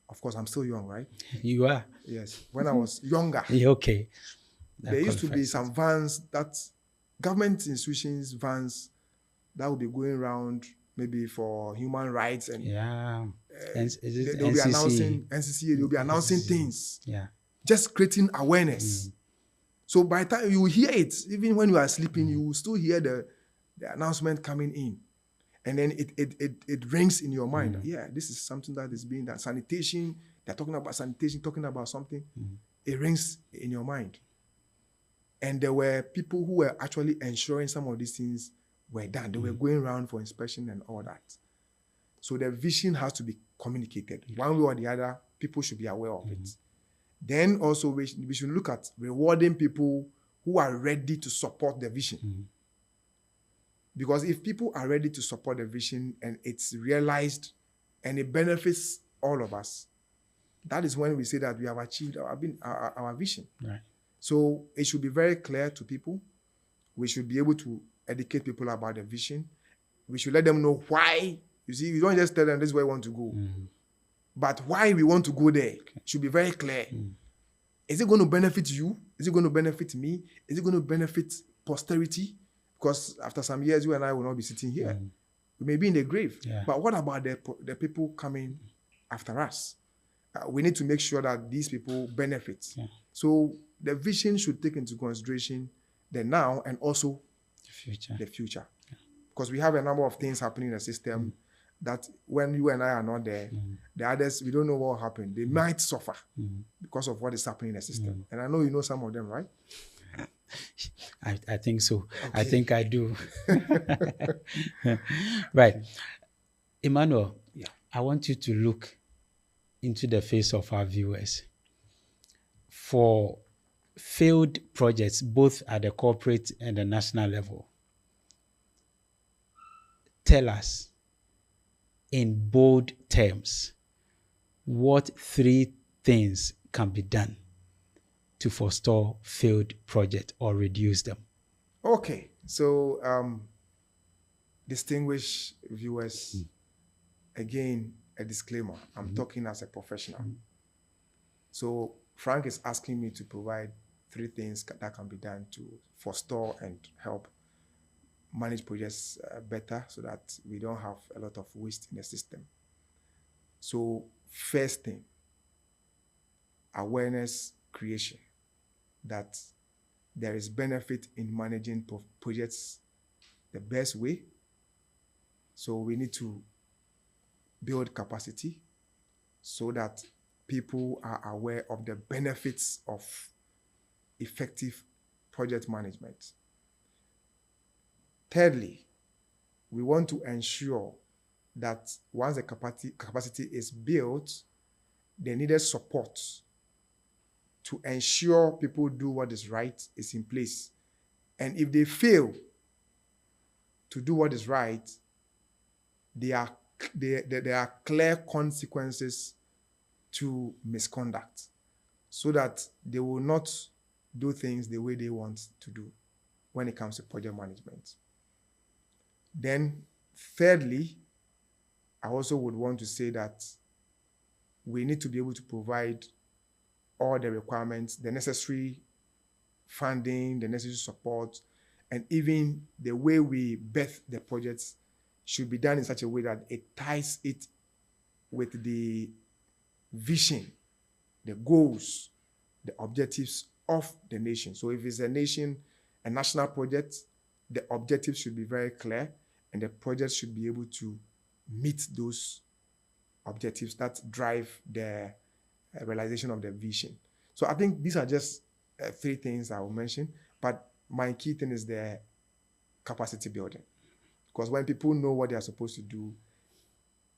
of course, I'm still young, right? You are? Yes. When I was younger, okay. There used to be some vans, that government institutions vans that would be going around maybe for human rights, and they'll be announcing NCCA, they'll be announcing things, just creating awareness. So by the time you hear it, even when you are sleeping, you will still hear the announcement coming in, and then it rings in your mind. Yeah, this is something that is being done. Sanitation, they're talking about sanitation, talking about something. It rings in your mind. And there were people who were actually ensuring some of these things were done. They were going around for inspection and all that. So the vision has to be communicated. One way or the other, people should be aware of it. Then also we should look at rewarding people who are ready to support the vision. Because if people are ready to support the vision and it's realized and it benefits all of us, that is when we say that we have achieved our vision. Right. So it should be very clear to people. We should be able to educate people about the vision. We should let them know why. You see, you don't just tell them this is where you want to go. But why we want to go there should be very clear. Is it going to benefit you? Is it going to benefit me? Is it going to benefit posterity? Because after some years, you and I will not be sitting here. We may be in the grave. Yeah. But what about the people coming after us? We need to make sure that these people benefit. Yeah. So the vision should take into consideration the now and also The future. Because we have a number of things happening in the system that when you and I are not there, the others, we don't know what will happen. They might suffer because of what is happening in the system. And I know you know some of them, right? I think so. Okay. I think I do. Right. Emmanuel, I want you to look into the face of our viewers. For failed projects, both at the corporate and the national level, tell us in bold terms what 3 things can be done to forestall failed project or reduce them. Okay. So, distinguished viewers, again, a disclaimer. I'm talking as a professional. So Frank is asking me to provide 3 things that can be done to forestall and help manage projects better so that we don't have a lot of waste in the system. So first thing, awareness creation, that there is benefit in managing projects the best way. So we need to build capacity so that people are aware of the benefits of effective project management. Thirdly, we want to ensure that once the capacity is built, the needed support to ensure people do what is right is in place. And if they fail to do what is right, there are clear consequences to misconduct so that they will not do things the way they want to do when it comes to project management. Then, thirdly, I also would want to say that we need to be able to provide all the requirements, the necessary funding, the necessary support, and even the way we birth the projects should be done in such a way that it ties it with the vision, the goals, the objectives of the nation. So if it's a national project, the objectives should be very clear and the project should be able to meet those objectives that drive the realization of the vision. So I think these are just 3 things I will mention, but my key thing is the capacity building. Because when people know what they are supposed to do,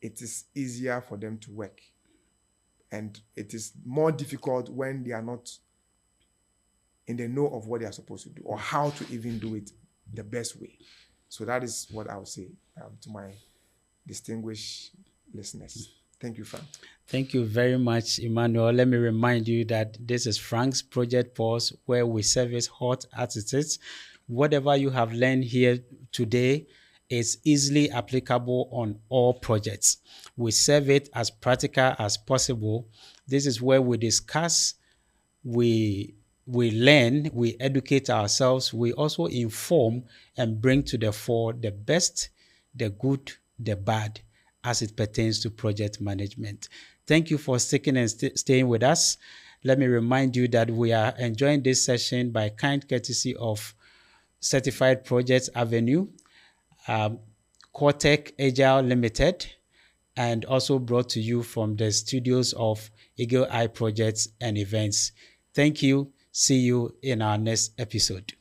it is easier for them to work. And it is more difficult when they are not in the know of what they are supposed to do or how to even do it the best way. So that is what I would say to my distinguished listeners. Thank you, Frank. Thank you very much, Emmanuel. Let me remind you that this is Frank's Project Pause, where we service hot artists. Whatever you have learned here today is easily applicable on all projects. We serve it as practical as possible. This is where we discuss, we learn, we educate ourselves, we also inform and bring to the fore the best, the good, the bad as it pertains to project management. Thank you for sticking and staying with us. Let me remind you that we are enjoying this session by kind courtesy of Certified Projects Avenue, Cortec Agile Limited, and also brought to you from the studios of Eagle Eye Projects and Events. Thank you. See you in our next episode.